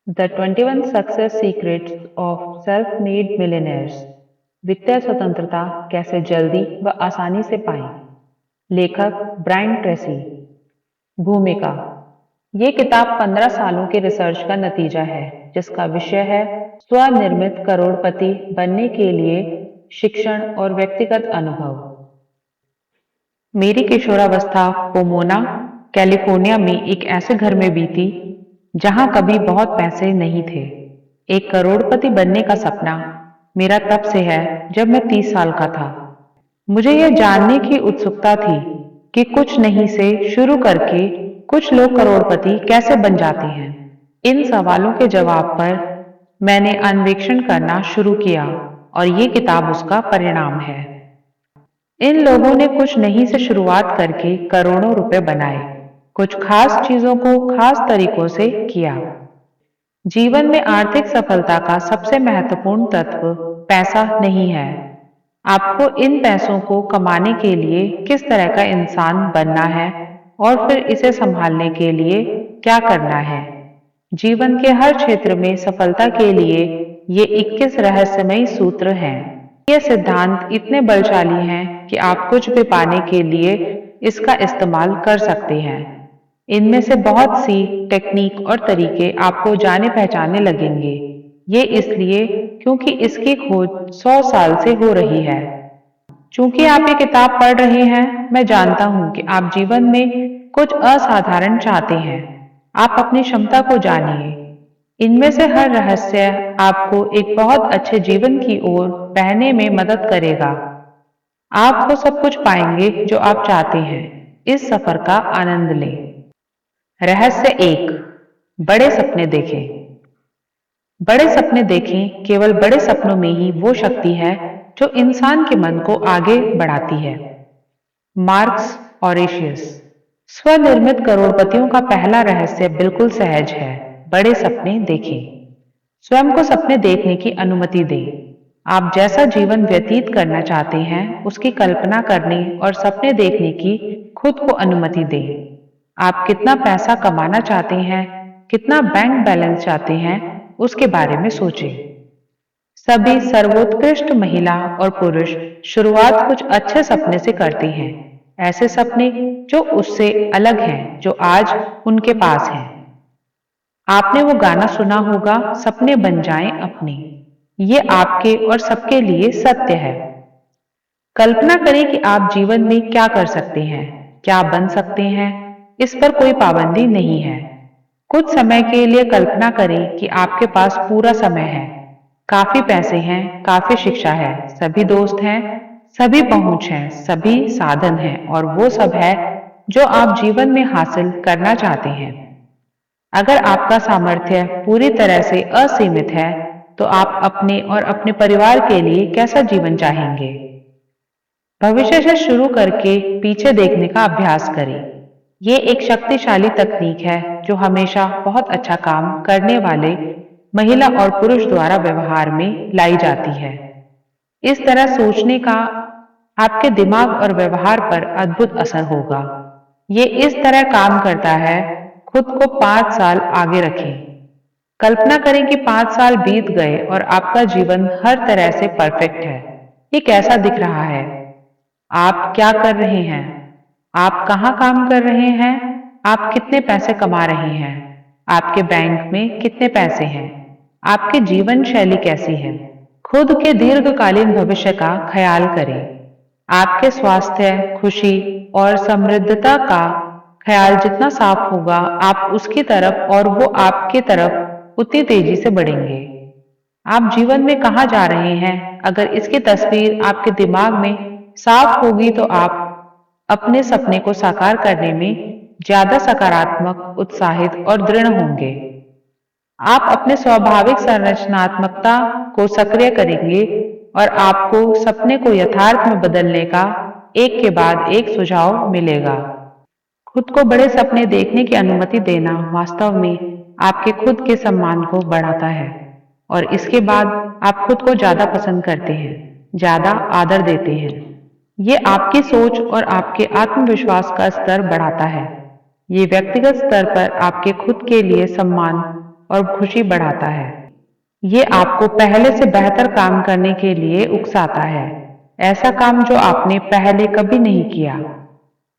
The 21 success secrets of self made millionaires. वित्तीय स्वतंत्रता कैसे जल्दी व आसानी से पाएं। लेखक ब्रायन ट्रेसी। भूमिका। ये किताब 15 सालों के रिसर्च का नतीजा है जिसका विषय है स्वनिर्मित करोड़पति बनने के लिए शिक्षण और व्यक्तिगत अनुभव। मेरी किशोरावस्था पोमोना, कैलिफोर्निया में एक ऐसे घर में बीती जहां कभी बहुत पैसे नहीं थे। एक करोड़पति बनने का सपना मेरा तब से है जब मैं 30 साल का था। मुझे यह जानने की उत्सुकता थी कि कुछ नहीं से शुरू करके कुछ लोग करोड़पति कैसे बन जाते हैं। इन सवालों के जवाब पर मैंने अन्वेषण करना शुरू किया और ये किताब उसका परिणाम है। इन लोगों ने कुछ नहीं से शुरुआत करके करोड़ों रुपए बनाए, कुछ खास चीजों को खास तरीकों से किया। जीवन में आर्थिक सफलता का सबसे महत्वपूर्ण तत्व पैसा नहीं है। आपको इन पैसों को कमाने के लिए किस तरह का इंसान बनना है और फिर इसे संभालने के लिए क्या करना है। जीवन के हर क्षेत्र में सफलता के लिए ये 21 रहस्यमयी सूत्र हैं। ये सिद्धांत इतने बलशाली हैं कि आप कुछ भी पाने के लिए इसका इस्तेमाल कर सकते हैं। इनमें से बहुत सी टेक्निक और तरीके आपको जाने पहचाने लगेंगे। ये इसलिए क्योंकि इसकी खोज 100 साल से हो रही है। चूंकि आप ये किताब पढ़ रहे हैं, मैं जानता हूं कि आप जीवन में कुछ असाधारण चाहते हैं। आप अपनी क्षमता को जानिए। इनमें से हर रहस्य आपको एक बहुत अच्छे जीवन की ओर बहने में मदद करेगा। आप वो सब कुछ पाएंगे जो आप चाहते हैं। इस सफर का आनंद लें। रहस्य 1। बड़े सपने देखें। बड़े सपने देखें। केवल बड़े सपनों में ही वो शक्ति है जो इंसान के मन को आगे बढ़ाती है। मार्क्स ऑरेशियस। स्वनिर्मित करोड़पतियों का पहला रहस्य बिल्कुल सहज है। बड़े सपने देखें। स्वयं को सपने देखने की अनुमति दें। आप जैसा जीवन व्यतीत करना चाहते हैं उसकी कल्पना करने और सपने देखने की खुद को अनुमति दें। आप कितना पैसा कमाना चाहते हैं, कितना बैंक बैलेंस चाहते हैं, उसके बारे में सोचें। सभी सर्वोत्कृष्ट महिला और पुरुष शुरुआत कुछ अच्छे सपने से करते हैं। ऐसे सपने जो उससे अलग हैं, जो आज उनके पास हैं। आपने वो गाना सुना होगा, सपने बन जाएं अपने। ये आपके और सबके लिए सत्य है। कल्पना करें कि आप जीवन में क्या कर सकते हैं, क्या बन सकते हैं। इस पर कोई पाबंदी नहीं है। कुछ समय के लिए कल्पना करें कि आपके पास पूरा समय है, काफी पैसे हैं, काफी शिक्षा है, सभी दोस्त हैं, सभी पहुंच है, सभी साधन हैं और वो सब है जो आप जीवन में हासिल करना चाहते हैं। अगर आपका सामर्थ्य पूरी तरह से असीमित है तो आप अपने और अपने परिवार के लिए कैसा जीवन चाहेंगे। भविष्य से शुरू करके पीछे देखने का अभ्यास करें। ये एक शक्तिशाली तकनीक है जो हमेशा बहुत अच्छा काम करने वाले महिला और पुरुष द्वारा व्यवहार में लाई जाती है। इस तरह सोचने का आपके दिमाग और व्यवहार पर अद्भुत असर होगा। ये इस तरह काम करता है। खुद को 5 साल आगे रखें। कल्पना करें कि 5 साल बीत गए और आपका जीवन हर तरह से परफेक्ट है। ये कैसा दिख रहा है? आप क्या कर रहे हैं? आप कहाँ काम कर रहे हैं? आप कितने पैसे कमा रहे हैं? आपके बैंक में कितने पैसे हैं? आपकी जीवन शैली कैसी है? खुद के दीर्घकालीन भविष्य का ख्याल करें। आपके स्वास्थ्य, खुशी और समृद्धता का ख्याल जितना साफ होगा, आप उसकी तरफ और वो आपकी तरफ उतनी तेजी से बढ़ेंगे। आप जीवन में कहाँ जा रहे हैं? अगर इसकी तस्वीर आपके दिमाग में साफ होगी तो आप अपने सपने को साकार करने में ज्यादा सकारात्मक, उत्साहित और दृढ़ होंगे। आप अपने स्वाभाविक संरचनात्मकता को सक्रिय करेंगे और आपको सपने को यथार्थ में बदलने का एक के बाद एक सुझाव मिलेगा। खुद को बड़े सपने देखने की अनुमति देना वास्तव में आपके खुद के सम्मान को बढ़ाता है और इसके बाद आप खुद को ज्यादा पसंद करते हैं, ज्यादा आदर देते हैं। ये आपकी सोच और आपके आत्मविश्वास का स्तर बढ़ाता है। ये व्यक्तिगत स्तर पर आपके खुद के लिए सम्मान और खुशी बढ़ाता है। ये आपको पहले से बेहतर काम करने के लिए उकसाता है, ऐसा काम जो आपने पहले कभी नहीं किया।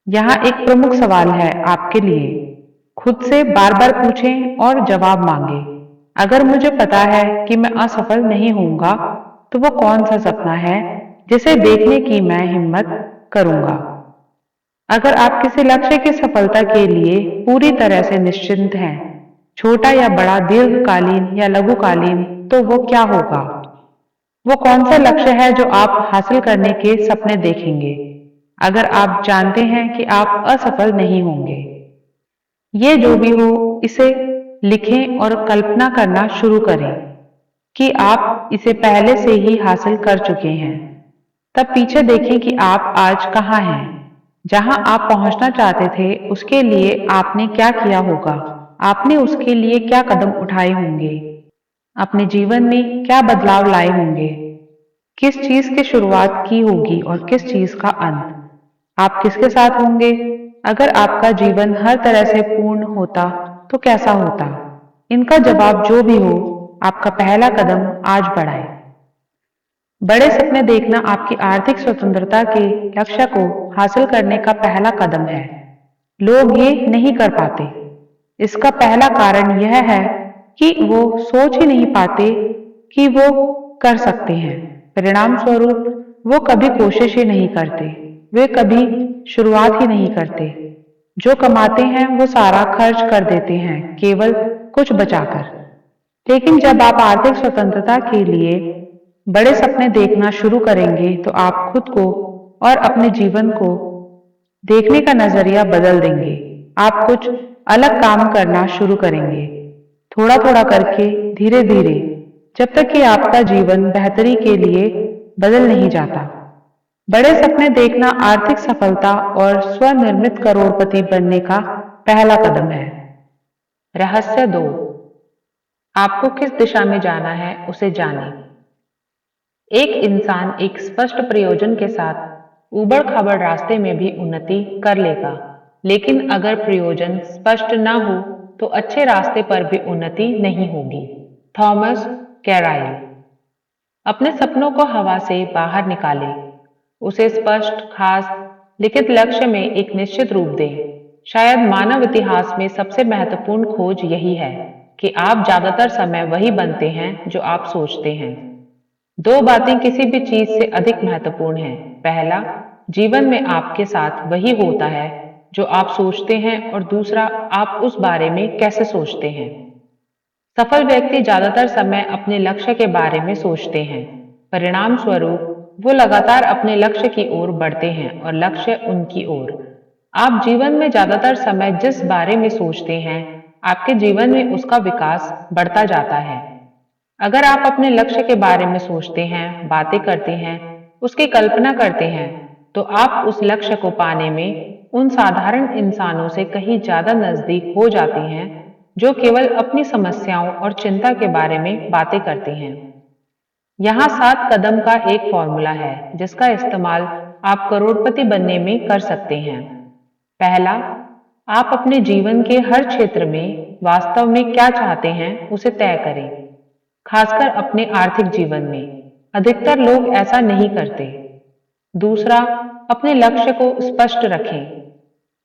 यहाँ एक प्रमुख सवाल है आपके लिए। खुद से बार बार पूछें और जवाब मांगे। अगर मुझे पता है कि मैं असफल नहीं होऊंगा, तो वो कौन सा सपना है जिसे देखने की मैं हिम्मत करूंगा। अगर आप किसी लक्ष्य की सफलता के लिए पूरी तरह से निश्चिंत हैं, छोटा या बड़ा, दीर्घकालीन या लघुकालीन, तो वो क्या होगा? वो कौन सा लक्ष्य है जो आप हासिल करने के सपने देखेंगे अगर आप जानते हैं कि आप असफल नहीं होंगे? ये जो भी हो, इसे लिखें और कल्पना करना शुरू करें कि आप इसे पहले से ही हासिल कर चुके हैं। तब पीछे देखें कि आप आज कहाँ हैं। जहां आप पहुंचना चाहते थे, उसके लिए आपने क्या किया होगा? आपने उसके लिए क्या कदम उठाए होंगे? अपने जीवन में क्या बदलाव लाए होंगे? किस चीज की शुरुआत की होगी और किस चीज का अंत? आप किसके साथ होंगे? अगर आपका जीवन हर तरह से पूर्ण होता, तो कैसा होता? इनका जवाब जो भी हो, आपका पहला कदम आज बढ़ाएं। बड़े सपने देखना आपकी आर्थिक स्वतंत्रता के लक्ष्य को हासिल करने का पहला कदम है। लोग ये नहीं कर पाते। इसका पहला कारण यह है कि वो सोच ही नहीं पाते कि वो कर सकते हैं। परिणाम स्वरूप वो कभी कोशिश ही नहीं करते। वे कभी शुरुआत ही नहीं करते। जो कमाते हैं वो सारा खर्च कर देते हैं, केवल कुछ बचाकर। लेकिन जब आप आर्थिक स्वतंत्रता के लिए बड़े सपने देखना शुरू करेंगे, तो आप खुद को और अपने जीवन को देखने का नजरिया बदल देंगे। आप कुछ अलग काम करना शुरू करेंगे, थोड़ा थोड़ा करके, धीरे धीरे, जब तक कि आपका जीवन बेहतरी के लिए बदल नहीं जाता। बड़े सपने देखना आर्थिक सफलता और स्वनिर्मित करोड़पति बनने का पहला कदम है। रहस्य 2, आपको किस दिशा में जाना है उसे जानें। एक इंसान एक स्पष्ट प्रयोजन के साथ ऊबड़ खाबड़ रास्ते में भी उन्नति कर लेगा, लेकिन अगर प्रयोजन स्पष्ट न हो तो अच्छे रास्ते पर भी उन्नति नहीं होगी। थॉमस कैराइल। अपने सपनों को हवा से बाहर निकालें। उसे स्पष्ट, खास, लिखित लक्ष्य में एक निश्चित रूप दें। शायद मानव इतिहास में सबसे महत्वपूर्ण खोज यही है कि आप ज्यादातर समय वही बनते हैं जो आप सोचते हैं। दो बातें किसी भी चीज से अधिक महत्वपूर्ण हैं। पहला, जीवन में आपके साथ वही होता है जो आप सोचते हैं, और दूसरा, आप उस बारे में कैसे सोचते हैं। सफल व्यक्ति ज्यादातर समय अपने लक्ष्य के बारे में सोचते हैं। परिणाम स्वरूप वो लगातार अपने लक्ष्य की ओर बढ़ते हैं और लक्ष्य उनकी ओर। आप जीवन में ज्यादातर समय जिस बारे में सोचते हैं, आपके जीवन में उसका विकास बढ़ता जाता है। अगर आप अपने लक्ष्य के बारे में सोचते हैं, बातें करते हैं, उसकी कल्पना करते हैं, तो आप उस लक्ष्य को पाने में उन साधारण इंसानों से कहीं ज्यादा नजदीक हो जाते हैं जो केवल अपनी समस्याओं और चिंता के बारे में बातें करते हैं। यहाँ 7 कदम का एक फॉर्मूला है जिसका इस्तेमाल आप करोड़पति बनने में कर सकते हैं। पहला, आप अपने जीवन के हर क्षेत्र में वास्तव में क्या चाहते हैं उसे तय करें, खासकर अपने आर्थिक जीवन में। अधिकतर लोग ऐसा नहीं करते। दूसरा, अपने लक्ष्य को स्पष्ट रखें।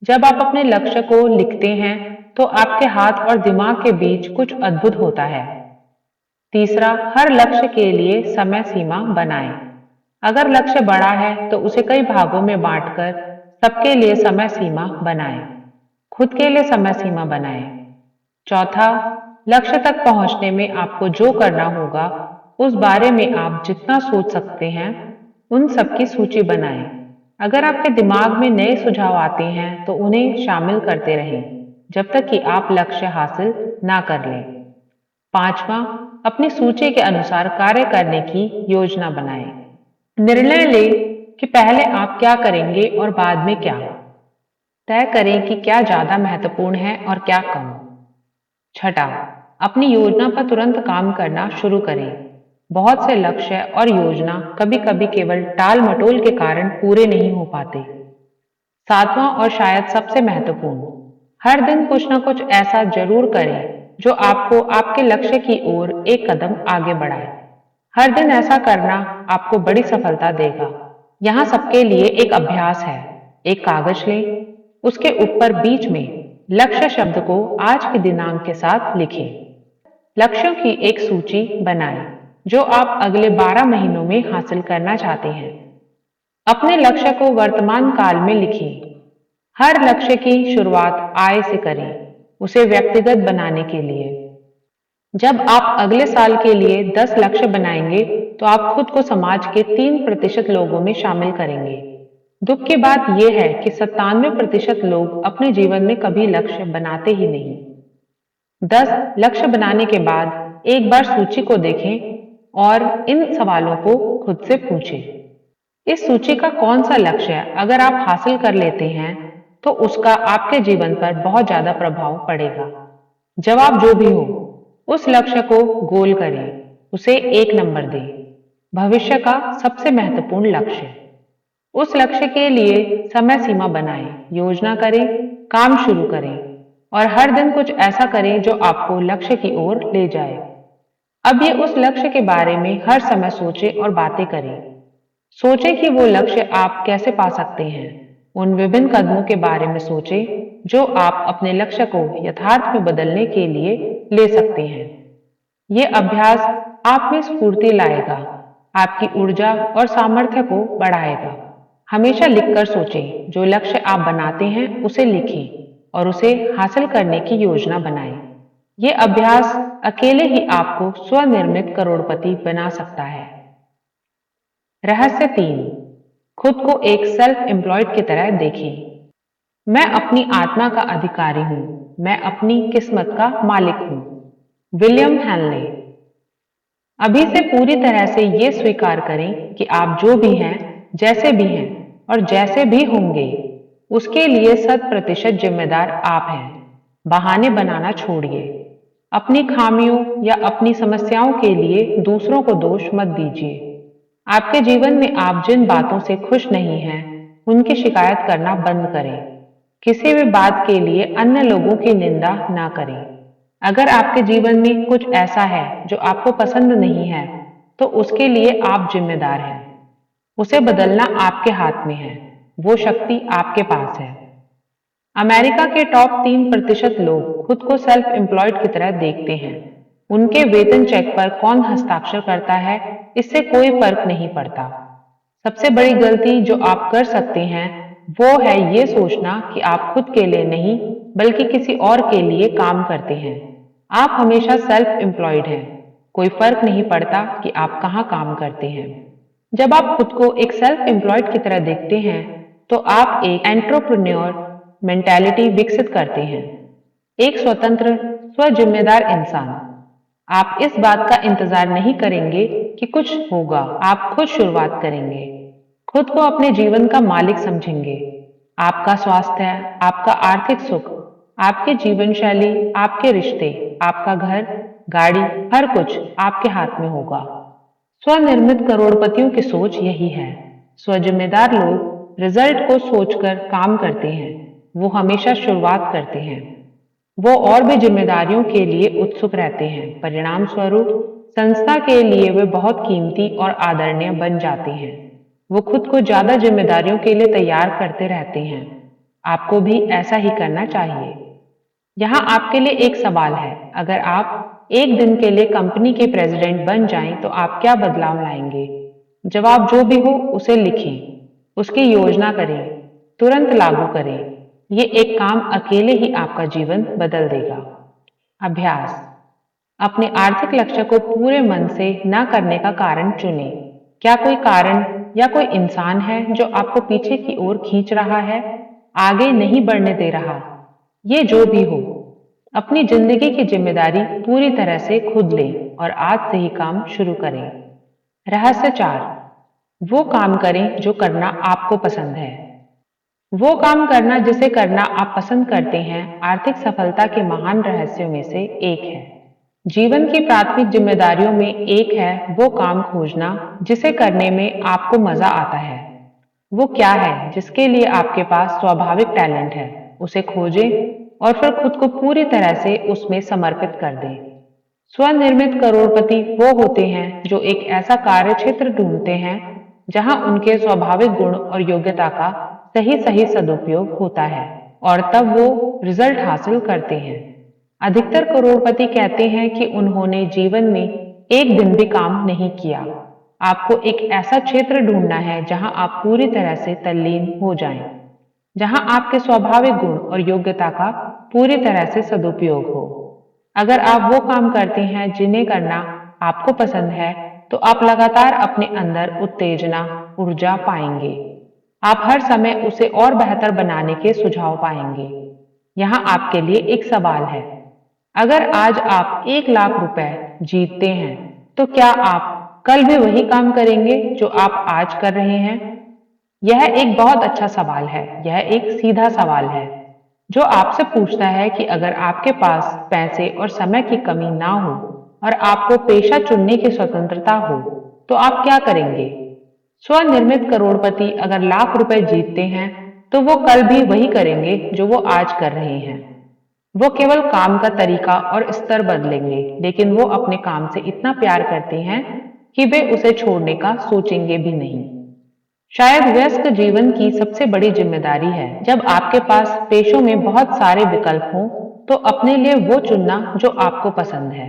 जब आप अपने लक्ष्य को लिखते हैं, तो आपके हाथ और दिमाग के बीच कुछ अद्भुत होता है। तीसरा, हर लक्ष्य के लिए समय सीमा बनाएं। अगर लक्ष्य बड़ा है तो उसे कई भागों में बांटकर सबके लिए समय सीमा बनाएं। खुद के लिए समय सीमा बनाएं। चौथा, लक्ष्य तक पहुंचने में आपको जो करना होगा उस बारे में आप जितना सोच सकते हैं, उन सब की सूची बनाएं। अगर आपके दिमाग में नए सुझाव आते हैं तो उन्हें शामिल करते रहें जब तक कि आप लक्ष्य हासिल ना कर लें। पांचवा, अपनी सूची के अनुसार कार्य करने की योजना बनाएं। निर्णय लें कि पहले आप क्या करेंगे और बाद में क्या। तय करें कि क्या ज्यादा महत्वपूर्ण है और क्या कम। छठा, अपनी योजना पर तुरंत काम करना शुरू करें। बहुत से लक्ष्य और योजना कभी कभी केवल टाल मटोल के कारण पूरे नहीं हो पाते। सातवां और शायद सबसे महत्वपूर्ण, हर दिन कुछ ना कुछ ऐसा जरूर करें जो आपको आपके लक्ष्य की ओर एक कदम आगे बढ़ाए। हर दिन ऐसा करना आपको बड़ी सफलता देगा। यहाँ सबके लिए एक अभ्यास है। एक कागज लें, उसके ऊपर बीच में लक्ष्य शब्द को आज के दिनांक के साथ लिखें। लक्ष्यों की एक सूची बनाएं जो आप अगले 12 महीनों में हासिल करना चाहते हैं। अपने लक्ष्य को वर्तमान काल में लिखें। हर लक्ष्य की शुरुआत आय से करें, उसे व्यक्तिगत बनाने के लिए। जब आप अगले साल के लिए 10 लक्ष्य बनाएंगे तो आप खुद को समाज के 3% लोगों में शामिल करेंगे। दुख की बात यह है कि 97% लोग अपने जीवन में कभी लक्ष्य बनाते ही नहीं। 10 लक्ष्य बनाने के बाद एक बार सूची को देखें और इन सवालों को खुद से पूछें। इस सूची का कौन सा लक्ष्य अगर आप हासिल कर लेते हैं तो उसका आपके जीवन पर बहुत ज्यादा प्रभाव पड़ेगा। जवाब जो भी हो, उस लक्ष्य को गोल करें, उसे 1 नंबर दें। भविष्य का सबसे महत्वपूर्ण लक्ष्य। उस लक्ष्य के लिए समय सीमा बनाएं, योजना करें, काम शुरू करें और हर दिन कुछ ऐसा करें जो आपको लक्ष्य की ओर ले जाए। अब ये उस लक्ष्य के बारे में हर समय सोचें और बातें करें। सोचें कि वो लक्ष्य आप कैसे पा सकते हैं। उन विभिन्न कदमों के बारे में सोचें जो आप अपने लक्ष्य को यथार्थ में बदलने के लिए ले सकते हैं। ये अभ्यास आप में स्फूर्ति लाएगा, आपकी ऊर्जा और सामर्थ्य को बढ़ाएगा। हमेशा लिखकर सोचें, जो लक्ष्य आप बनाते हैं उसे लिखें और उसे हासिल करने की योजना बनाएं। ये अभ्यास अकेले ही आपको स्वनिर्मित करोड़पति बना सकता है। रहस्य 3, खुद को एक सेल्फ एम्प्लॉयड की तरह देखें। मैं अपनी आत्मा का अधिकारी हूं, मैं अपनी किस्मत का मालिक हूं। William Henley. अभी से पूरी तरह से ये स्वीकार करें कि आप जो भी हैं, जैसे भी हैं और जैसे भी होंगे, उसके लिए 100% जिम्मेदार आप हैं। बहाने बनाना छोड़िए। अपनी खामियों या अपनी समस्याओं के लिए दूसरों को दोष मत दीजिए। आपके जीवन में आप जिन बातों से खुश नहीं हैं, उनकी शिकायत करना बंद करें। किसी भी बात के लिए अन्य लोगों की निंदा ना करें। अगर आपके जीवन में कुछ ऐसा है जो आपको पसंद नहीं है, तो उसके लिए आप जिम्मेदार हैं। उसे बदलना आपके हाथ में है। वो शक्ति आपके पास है। अमेरिका के टॉप 3% लोग खुद को सेल्फ एम्प्लॉयड की तरह देखते हैं। उनके वेतन चेक पर कौन हस्ताक्षर करता है, इससे कोई फर्क नहीं पड़ता। सबसे बड़ी गलती जो आप कर सकते हैं वो है ये सोचना कि आप खुद के लिए नहीं बल्कि किसी और के लिए काम करते हैं। आप हमेशा सेल्फ एम्प्लॉयड हैं। कोई फर्क नहीं पड़ता कि आप कहाँ काम करते हैं। जब आप खुद को एक सेल्फ एम्प्लॉयड की तरह देखते हैं तो आप एक एंटरप्रेन्योर मेंटालिटी विकसित करते हैं। एक स्वतंत्र, स्वजिम्मेदार इंसान। आप इस बात का इंतजार नहीं करेंगे कि कुछ होगा, आप खुद शुरुआत करेंगे। खुद को अपने जीवन का मालिक समझेंगे। आपका स्वास्थ्य, आपका आर्थिक सुख, आपकी जीवन शैली, आपके रिश्ते, आपका घर, गाड़ी, हर कुछ आपके हाथ में होगा। स्वनिर्मित करोड़पतियों की सोच यही है। स्वजिम्मेदार लोग रिजल्ट को सोचकर काम करते हैं। वो हमेशा शुरुआत करते हैं। वो और भी जिम्मेदारियों के लिए उत्सुक रहते हैं। परिणाम स्वरूप संस्था के लिए वे बहुत कीमती और आदरणीय बन जाते हैं। वो खुद को ज्यादा जिम्मेदारियों के लिए तैयार करते रहते हैं। आपको भी ऐसा ही करना चाहिए। यहाँ आपके लिए एक सवाल है, अगर आप एक दिन के लिए कंपनी के प्रेसिडेंट बन जाएं तो आप क्या बदलाव लाएंगे? जवाब जो भी हो उसे लिखें, उसकी योजना करें, तुरंत लागू करें। ये एक काम अकेले ही आपका जीवन बदल देगा। अभ्यास। अपने आर्थिक लक्ष्य को पूरे मन से न करने का कारण चुनें। क्या कोई कारण या कोई इंसान है जो आपको पीछे की ओर खींच रहा है, आगे नहीं बढ़ने दे रहा? ये जो भी हो, अपनी जिंदगी की जिम्मेदारी पूरी तरह से खुद लें और आज से ही काम शुरू करें। रहस्य 4, वो काम करें जो करना आपको पसंद है। वो काम करना जिसे करना आप पसंद करते हैं आर्थिक सफलता के महान रहस्यों में से एक है। जीवन की प्राथमिक जिम्मेदारियों में एक है वो काम खोजना जिसे करने में आपको मजा आता है। वो क्या है जिसके लिए आपके पास स्वाभाविक टैलेंट है, उसे खोजें और फिर खुद को पूरी तरह से उसमें समर्पित कर दें। स्वनिर्मित करोड़पति वो होते हैं जो एक ऐसा कार्य क्षेत्र ढूंढते हैं जहां उनके स्वाभाविक गुण और योग्यता का सही सही सदुपयोग होता है और तब वो रिजल्ट हासिल करते हैं। अधिकतर करोड़पति कहते हैं कि उन्होंने जीवन में एक दिन भी काम नहीं किया। आपको एक ऐसा क्षेत्र ढूंढना है जहां आप पूरी तरह से तल्लीन हो जाएं, जहां आपके स्वाभाविक गुण और योग्यता का पूरी तरह से सदुपयोग हो। अगर आप वो काम करते हैं जिन्हें करना आपको पसंद है, तो आप लगातार अपने अंदर उत्तेजना, ऊर्जा पाएंगे। आप हर समय उसे और बेहतर बनाने के सुझाव पाएंगे। यहाँ आपके लिए एक सवाल है, अगर आज आप 1 लाख रुपए जीतते हैं, तो क्या आप कल भी वही काम करेंगे जो आप आज कर रहे हैं? यह एक बहुत अच्छा सवाल है। यह एक सीधा सवाल है जो आपसे पूछता है कि अगर आपके पास पैसे और समय की कमी ना हो और आपको पेशा चुनने की स्वतंत्रता हो, तो आप क्या करेंगे? स्वनिर्मित करोड़पति अगर लाख रुपए जीतते हैं, तो वो कल भी वही करेंगे जो वो आज कर रहे हैं। वो केवल काम का तरीका और स्तर बदलेंगे, लेकिन वो अपने काम से इतना प्यार करते हैं कि वे उसे छोड़ने का सोचेंगे भी नहीं। शायद व्यस्क जीवन की सबसे बड़ी जिम्मेदारी है, जब आपके पास पेशों में बहुत सारे विकल्प हों, तो अपने लिए वो चुनना जो आपको पसंद है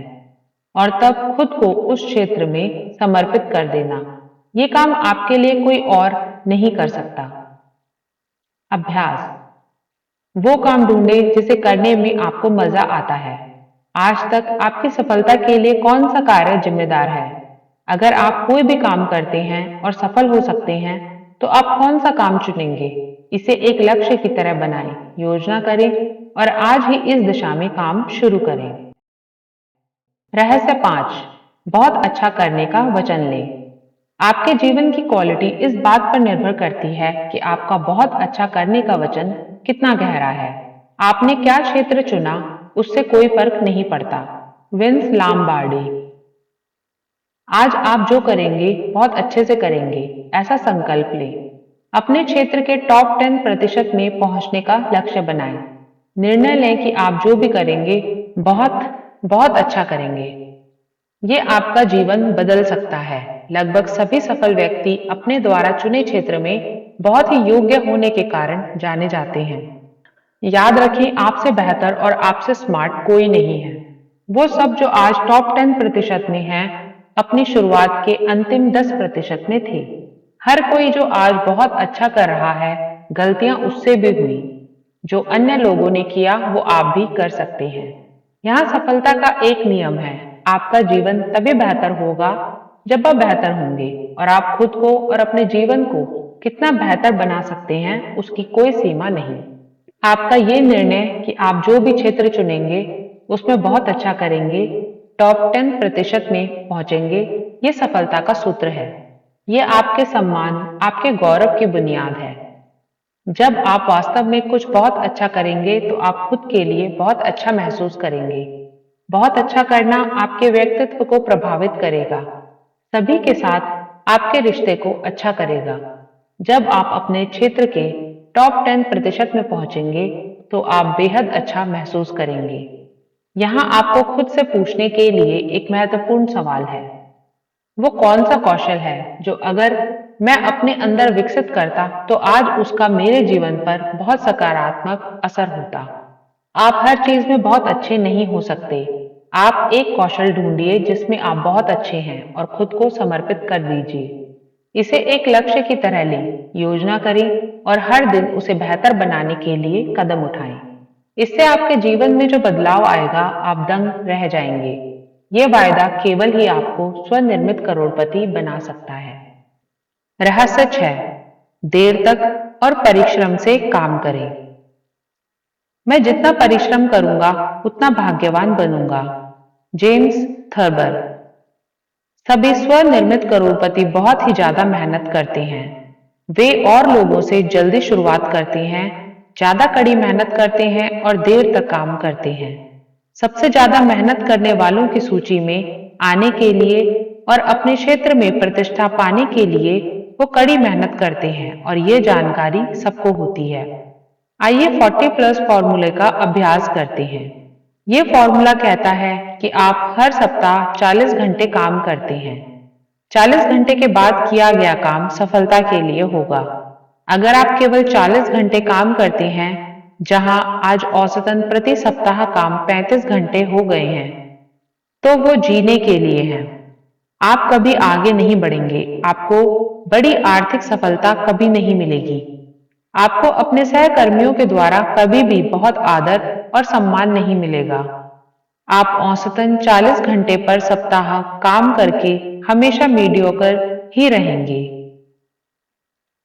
और तब खुद को उस क्षेत्र में समर्पित कर देना। ये काम आपके लिए कोई और नहीं कर सकता। अभ्यास। वो काम ढूंढे जिसे करने में आपको मजा आता है। आज तक आपकी सफलता के लिए कौन सा कार्य जिम्मेदार है? अगर आप कोई भी काम करते हैं और सफल हो सकते हैं, तो आप कौन सा काम चुनेंगे? इसे एक लक्ष्य की तरह बनाएं, योजना करें और आज ही इस दिशा में काम शुरू करें। रहस्य 5, बहुत अच्छा करने का वचन लें। आपके जीवन की क्वालिटी इस बात पर निर्भर करती है कि आपका बहुत अच्छा करने का वचन कितना गहरा है। आपने क्या क्षेत्र चुना, उससे कोई फर्क नहीं पड़ता। विंस लामबार्डी। आज आप जो करेंगे बहुत अच्छे से करेंगे, ऐसा संकल्प लें। अपने क्षेत्र के टॉप 10% में पहुंचने का लक्ष्य बनाएं। निर्णय लें कि आप जो भी करेंगे बहुत बहुत अच्छा करेंगे। ये आपका जीवन बदल सकता है। लगभग सभी सफल व्यक्ति अपने द्वारा चुने क्षेत्र में बहुत ही योग्य होने के कारण जाने जाते हैं। याद रखें, आपसे बेहतर और आपसे स्मार्ट कोई नहीं है। वो सब जो आज टॉप 10% में हैं, अपनी शुरुआत के अंतिम 10% में थे। हर कोई जो आज बहुत अच्छा कर रहा है, गलतियां उससे भी हुई। जो अन्य लोगों ने किया वो आप भी कर सकते हैं। यहाँ सफलता का एक नियम है, आपका जीवन तभी बेहतर होगा जब आप बेहतर होंगे और आप खुद को और अपने जीवन को कितना बेहतर बना सकते हैं, उसकी कोई सीमा नहीं। आपका ये निर्णय कि आप जो भी क्षेत्र चुनेंगे उसमें बहुत अच्छा करेंगे, टॉप 10% में पहुंचेंगे, ये सफलता का सूत्र है। ये आपके सम्मान, आपके गौरव की बुनियाद है। जब आप वास्तव में कुछ बहुत अच्छा करेंगे तो आप खुद के लिए बहुत अच्छा महसूस करेंगे। बहुत अच्छा करना आपके व्यक्तित्व को प्रभावित करेगा, सभी के साथ आपके रिश्ते को अच्छा करेगा। जब आप अपने क्षेत्र के टॉप 10% में पहुंचेंगे, तो आप बेहद अच्छा महसूस करेंगे। यहाँ आपको खुद से पूछने के लिए एक महत्वपूर्ण सवाल है, वो कौन सा कौशल है जो अगर मैं अपने अंदर विकसित करता तो आज उसका मेरे जीवन पर बहुत सकारात्मक असर होता। आप हर चीज में बहुत अच्छे नहीं हो सकते। आप एक कौशल ढूंढिए जिसमें आप बहुत अच्छे हैं और खुद को समर्पित कर दीजिए। इसे एक लक्ष्य की तरह लें, योजना करें और हर दिन उसे बेहतर बनाने के लिए कदम उठाएं। इससे आपके जीवन में जो बदलाव आएगा, आप दंग रह जाएंगे। ये वायदा केवल ही आपको स्वनिर्मित करोड़पति बना सकता है। रहस्य 6, देर तक और परिश्रम से काम करें। मैं जितना परिश्रम करूंगा उतना भाग्यवान बनूंगा। James Thurber. सभी स्वनिर्मित करोड़पति बहुत ही ज्यादा मेहनत करते हैं। वे और लोगों से जल्दी शुरुआत करते हैं, ज्यादा कड़ी मेहनत करते हैं और देर तक काम करते हैं। सबसे ज्यादा मेहनत करने वालों की सूची में आने के लिए और अपने क्षेत्र में प्रतिष्ठा पाने के लिए वो कड़ी मेहनत करते हैं और ये जानकारी सबको होती है। आइए 40 प्लस फॉर्मूले का अभ्यास करते हैं। ये फॉर्मूला कहता है कि आप हर सप्ताह 40 घंटे काम करते हैं। 40 घंटे के बाद किया गया काम सफलता के लिए होगा। अगर आप केवल 40 घंटे काम करते हैं, जहां आज औसतन प्रति सप्ताह काम 35 घंटे हो गए हैं, तो वो जीने के लिए है। आप कभी आगे नहीं बढ़ेंगे। आपको बड़ी आर्थिक सफलता कभी नहीं मिलेगी। आपको अपने सहकर्मियों के द्वारा कभी भी बहुत आदर और सम्मान नहीं मिलेगा। आप औसतन 40 घंटे पर सप्ताह काम करके हमेशा मीडियोकर ही रहेंगे।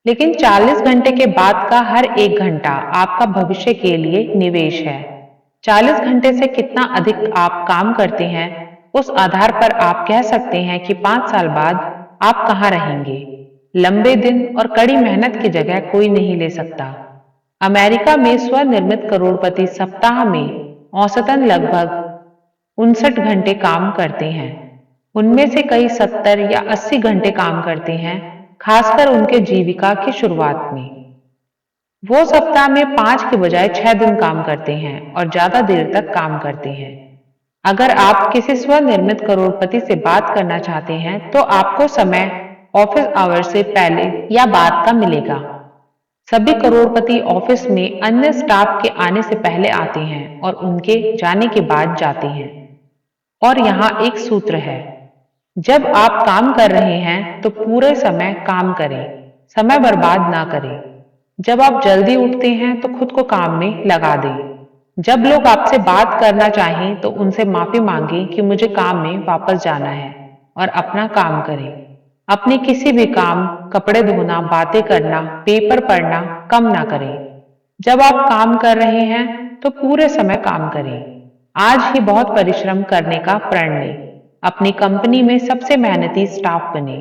लेकिन 40 घंटे के बाद का हर एक घंटा आपका भविष्य के लिए निवेश है। 40 घंटे से कितना अधिक आप काम करते हैं, उस आधार पर आप कह सकते हैं कि 5 साल बाद आप कहाँ रहेंगे। लंबे दिन और कड़ी मेहनत की जगह कोई नहीं ले सकता। अमेरिका में स्वनिर्मित करोड़पति सप्ताह में औसतन लगभग 59 घंटे काम करते हैं। उनमें से कई 70 या 80 घंटे काम करते हैं, खासकर उनके जीविका की शुरुआत में। वो सप्ताह में 5 के बजाय 6 दिन काम करते हैं और ज्यादा देर तक काम करते हैं। अगर आप किसी स्वनिर्मित करोड़पति से बात करना चाहते हैं, तो आपको समय ऑफिस आवर से पहले या बाद का मिलेगा। सभी करोड़पति ऑफिस में अन्य स्टाफ के आने से पहले आते हैं और उनके जाने के बाद जाते हैं। और यहाँ एक सूत्र है, जब आप काम कर रहे हैं तो पूरे समय काम करें, समय बर्बाद ना करें। जब आप जल्दी उठते हैं तो खुद को काम में लगा दें। जब लोग आपसे बात करना चाहें तो उनसे माफी मांगें कि मुझे काम में वापस जाना है, और अपना काम करें। अपने किसी भी काम, कपड़े धोना, बातें करना, पेपर पढ़ना कम ना करें। जब आप काम कर रहे हैं तो पूरे समय काम करें। आज ही बहुत परिश्रम करने का प्रण लें। अपनी कंपनी में सबसे मेहनती स्टाफ बने।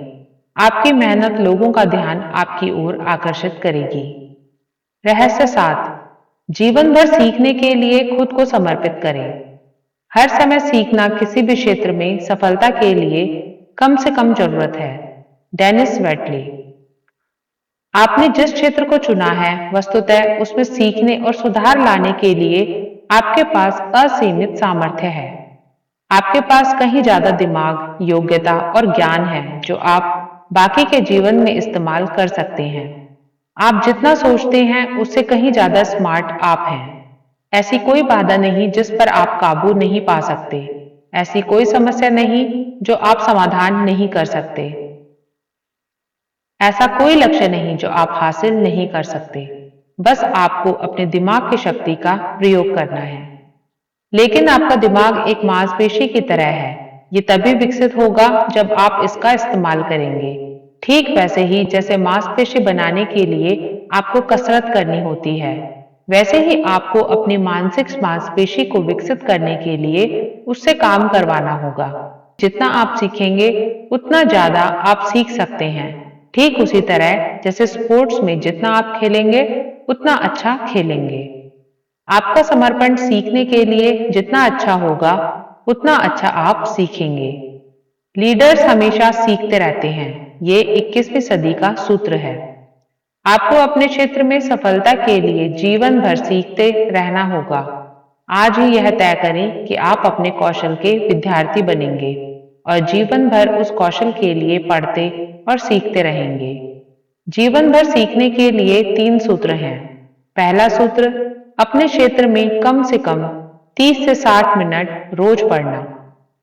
आपकी मेहनत लोगों का ध्यान आपकी ओर आकर्षित करेगी। रहस्य 7, जीवन भर सीखने के लिए खुद को समर्पित करें। हर समय सीखना किसी भी क्षेत्र में सफलता के लिए कम से कम जरूरत है। डेनिस वेटली। आपने जिस क्षेत्र को चुना है, वस्तुतः उसमें सीखने और सुधार लाने के लिए आपके पास असीमित सामर्थ्य है। आपके पास कहीं ज्यादा दिमाग, योग्यता और ज्ञान है जो आप बाकी के जीवन में इस्तेमाल कर सकते हैं। आप जितना सोचते हैं उससे कहीं ज्यादा स्मार्ट आप हैं। ऐसी कोई बाधा नहीं जिस पर आप काबू नहीं पा सकते। ऐसी कोई समस्या नहीं जो आप समाधान नहीं कर सकते। ऐसा कोई लक्ष्य नहीं जो आप हासिल नहीं कर सकते। बस आपको अपने दिमाग की शक्ति का प्रयोग करना है। लेकिन आपका दिमाग एक मांसपेशी की तरह है। ये तभी विकसित होगा जब आप इसका इस्तेमाल करेंगे। ठीक वैसे ही जैसे मांसपेशी बनाने के लिए आपको कसरत करनी होती है, वैसे ही आपको अपनी मानसिक मांसपेशी को विकसित करने के लिए उससे काम करवाना होगा। जितना आप सीखेंगे उतना ज्यादा आप सीख सकते हैं। ठीक उसी तरह जैसे स्पोर्ट्स में जितना आप खेलेंगे उतना अच्छा खेलेंगे। आपका समर्पण सीखने के लिए जितना अच्छा होगा उतना अच्छा आप सीखेंगे। लीडर्स हमेशा सीखते रहते हैं। ये 21वीं सदी का सूत्र है। आपको अपने क्षेत्र में सफलता के लिए जीवन भर सीखते रहना होगा। आज ही यह तय करें कि आप अपने कौशल के विद्यार्थी बनेंगे और जीवन भर उस कौशल के लिए पढ़ते और सीखते रहेंगे। जीवन भर सीखने के लिए 3 सूत्र हैं। पहला सूत्र, अपने क्षेत्र में कम से कम 30 से 60 मिनट रोज पढ़ना।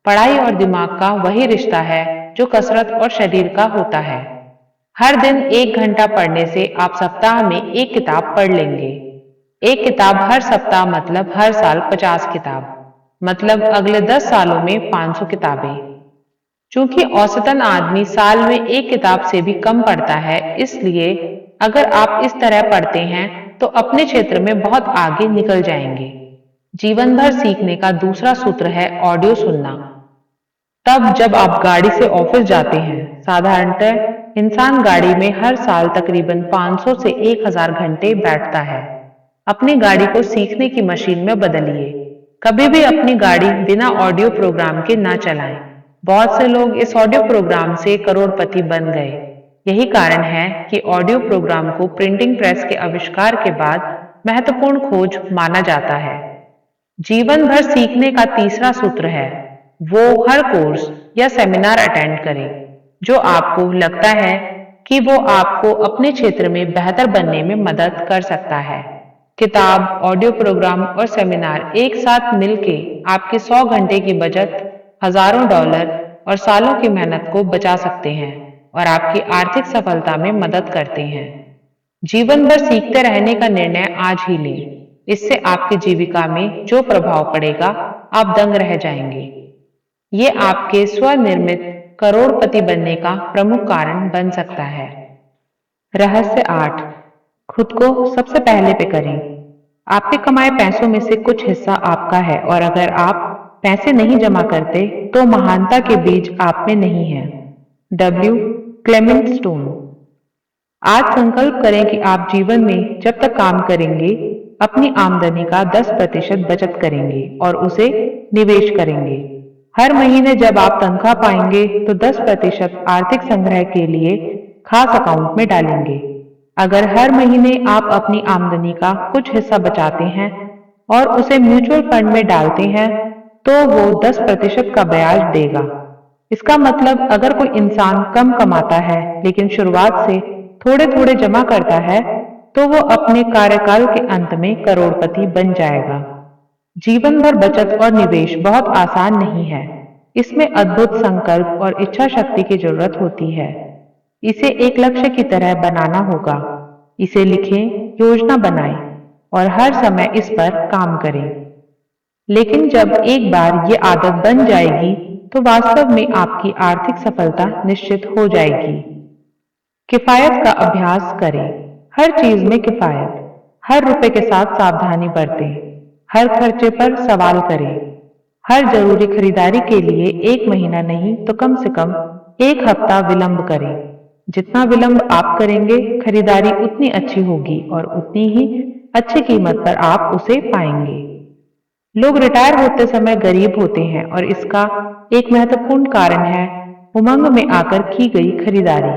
पढ़ाई और दिमाग का वही रिश्ता है जो कसरत और शरीर का होता है। हर दिन 1 घंटा पढ़ने से आप सप्ताह में 1 किताब पढ़ लेंगे। 1 किताब हर सप्ताह मतलब हर साल 50 किताब, मतलब अगले 10 सालों में 500 किताबें। चूंकि औसतन आदमी साल में 1 किताब से भी कम पढ़ता है, इसलिए अगर आप इस तरह पढ़ते हैं तो अपने क्षेत्र में बहुत आगे निकल जाएंगे। जीवन भर सीखने का दूसरा सूत्र है ऑडियो सुनना। तब जब आप गाड़ी से ऑफिस जाते हैं, साधारणतः इंसान गाड़ी में हर साल तकरीबन 500 से 1000 घंटे बैठता है। अपनी गाड़ी को सीखने की मशीन में बदलिए। कभी भी अपनी गाड़ी बिना ऑडियो प्रोग्राम के ना चलाएं। बहुत से लोग इस ऑडियो प्रोग्राम से करोड़पति बन गए। यही कारण है कि ऑडियो प्रोग्राम को प्रिंटिंग प्रेस के आविष्कार के बाद महत्वपूर्ण खोज माना जाता है। जीवन भर सीखने का तीसरा सूत्र है, वो हर कोर्स या सेमिनार अटेंड करें जो आपको लगता है कि वो आपको अपने क्षेत्र में बेहतर बनने में मदद कर सकता है। किताब, ऑडियो प्रोग्राम और सेमिनार एक साथ मिलके आपके 100 घंटे की बचत, हजारों डॉलर और सालों की मेहनत को बचा सकते हैं और आपकी आर्थिक सफलता में मदद करते हैं। जीवन भर सीखते रहने का निर्णय आज ही लें। इससे आपकी जीविका में जो प्रभाव पड़ेगा, आप दंग रह जाएंगे। ये आपके स्वनिर्मित करोड़पति बनने का प्रमुख कारण बन सकता है। रहस्य 8, खुद को सबसे पहले पे करें। आपके कमाए पैसों में से कुछ हिस्सा आपका है और अगर आप पैसे नहीं जमा करते तो महानता के बीज आप में नहीं है। W Clement stone. आज संकल्प करें कि आप जीवन में जब तक काम करेंगे अपनी आमदनी का 10% बचत करेंगे और उसे निवेश करेंगे। हर महीने जब आप तनख्वाह पाएंगे तो 10% आर्थिक संग्रह के लिए खास अकाउंट में डालेंगे। अगर हर महीने आप अपनी आमदनी का कुछ हिस्सा बचाते हैं और उसे म्यूचुअल फंड में डालते हैं तो वो 10% का ब्याज देगा। इसका मतलब अगर कोई इंसान कम कमाता है लेकिन शुरुआत से थोड़े थोड़े जमा करता है तो वो अपने कार्यकाल के अंत में करोड़पति बन जाएगा। जीवन भर बचत और निवेश बहुत आसान नहीं है। इसमें अद्भुत संकल्प और इच्छा शक्ति की जरूरत होती है। इसे एक लक्ष्य की तरह बनाना होगा। इसे लिखें, योजना बनाएं और हर समय इस पर काम करें। लेकिन जब एक बार ये आदत बन जाएगी तो वास्तव में आपकी आर्थिक सफलता निश्चित हो जाएगी। किफायत का अभ्यास करें। हर चीज में किफायत। हर रुपए के साथ सावधानी बरतें। हर खर्चे पर सवाल करें। हर जरूरी खरीदारी के लिए 1 महीना नहीं तो कम से कम 1 हफ्ता विलंब करें। जितना विलंब आप करेंगे खरीदारी उतनी अच्छी होगी और उतनी ही अच्छी कीमत पर आप उसे पाएंगे। लोग रिटायर होते समय गरीब होते हैं और इसका एक महत्वपूर्ण कारण है उमंग में आकर की गई खरीदारी।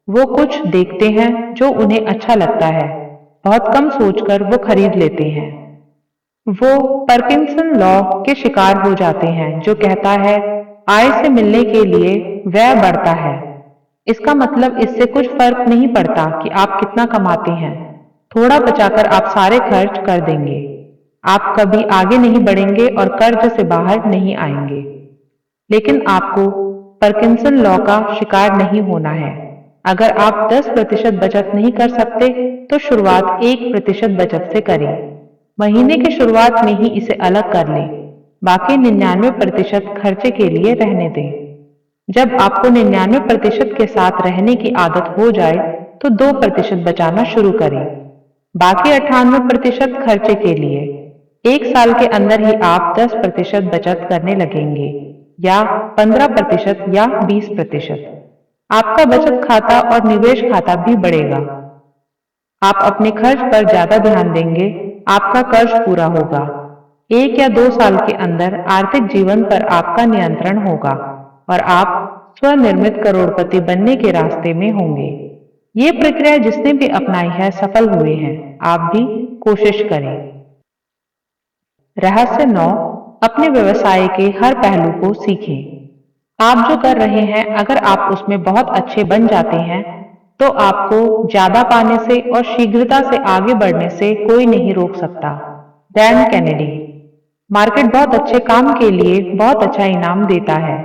वो कुछ देखते हैं जो उन्हें अच्छा लगता है, बहुत कम सोचकर वो खरीद लेते हैं। वो पार्किंसन लॉ के शिकार हो जाते हैं जो कहता है आय से मिलने के लिए व्यय बढ़ता है। इसका मतलब इससे कुछ फर्क नहीं पड़ता कि आप कितना कमाते हैं, थोड़ा बचाकर आप सारे खर्च कर देंगे। आप कभी आगे नहीं बढ़ेंगे और कर्ज से बाहर नहीं आएंगे। लेकिन आपको पार्किंसन लॉ का शिकार नहीं होना है। अगर आप 10% बचत नहीं कर सकते तो शुरुआत 1% बचत से करें। महीने की शुरुआत में ही इसे अलग कर लें। बाकी 99% खर्चे के लिए रहने दें। जब आपको 99% के साथ रहने की आदत हो जाए तो 2% बचाना शुरू करें। बाकी 98% खर्चे के लिए। 1 साल के अंदर ही आप 10% बचत करने लगेंगे या 15% या 20%। आपका बचत खाता और निवेश खाता भी बढ़ेगा। आप अपने खर्च पर ज्यादा ध्यान देंगे, आपका कर्ज पूरा होगा। 1 या 2 साल के अंदर आर्थिक जीवन पर आपका नियंत्रण होगा और आप स्वनिर्मित करोड़पति बनने के रास्ते में होंगे। ये प्रक्रिया जिसने भी अपनाई है सफल हुए हैं। आप भी कोशिश करें। रहस्य 9, अपने व्यवसाय के हर पहलू को सीखें। आप जो कर रहे हैं अगर आप उसमें बहुत अच्छे बन जाते हैं तो आपको ज्यादा पाने से और शीघ्रता से आगे बढ़ने से कोई नहीं रोक सकता। Dan Kennedy. मार्केट बहुत अच्छे काम के लिए बहुत अच्छा इनाम देता है।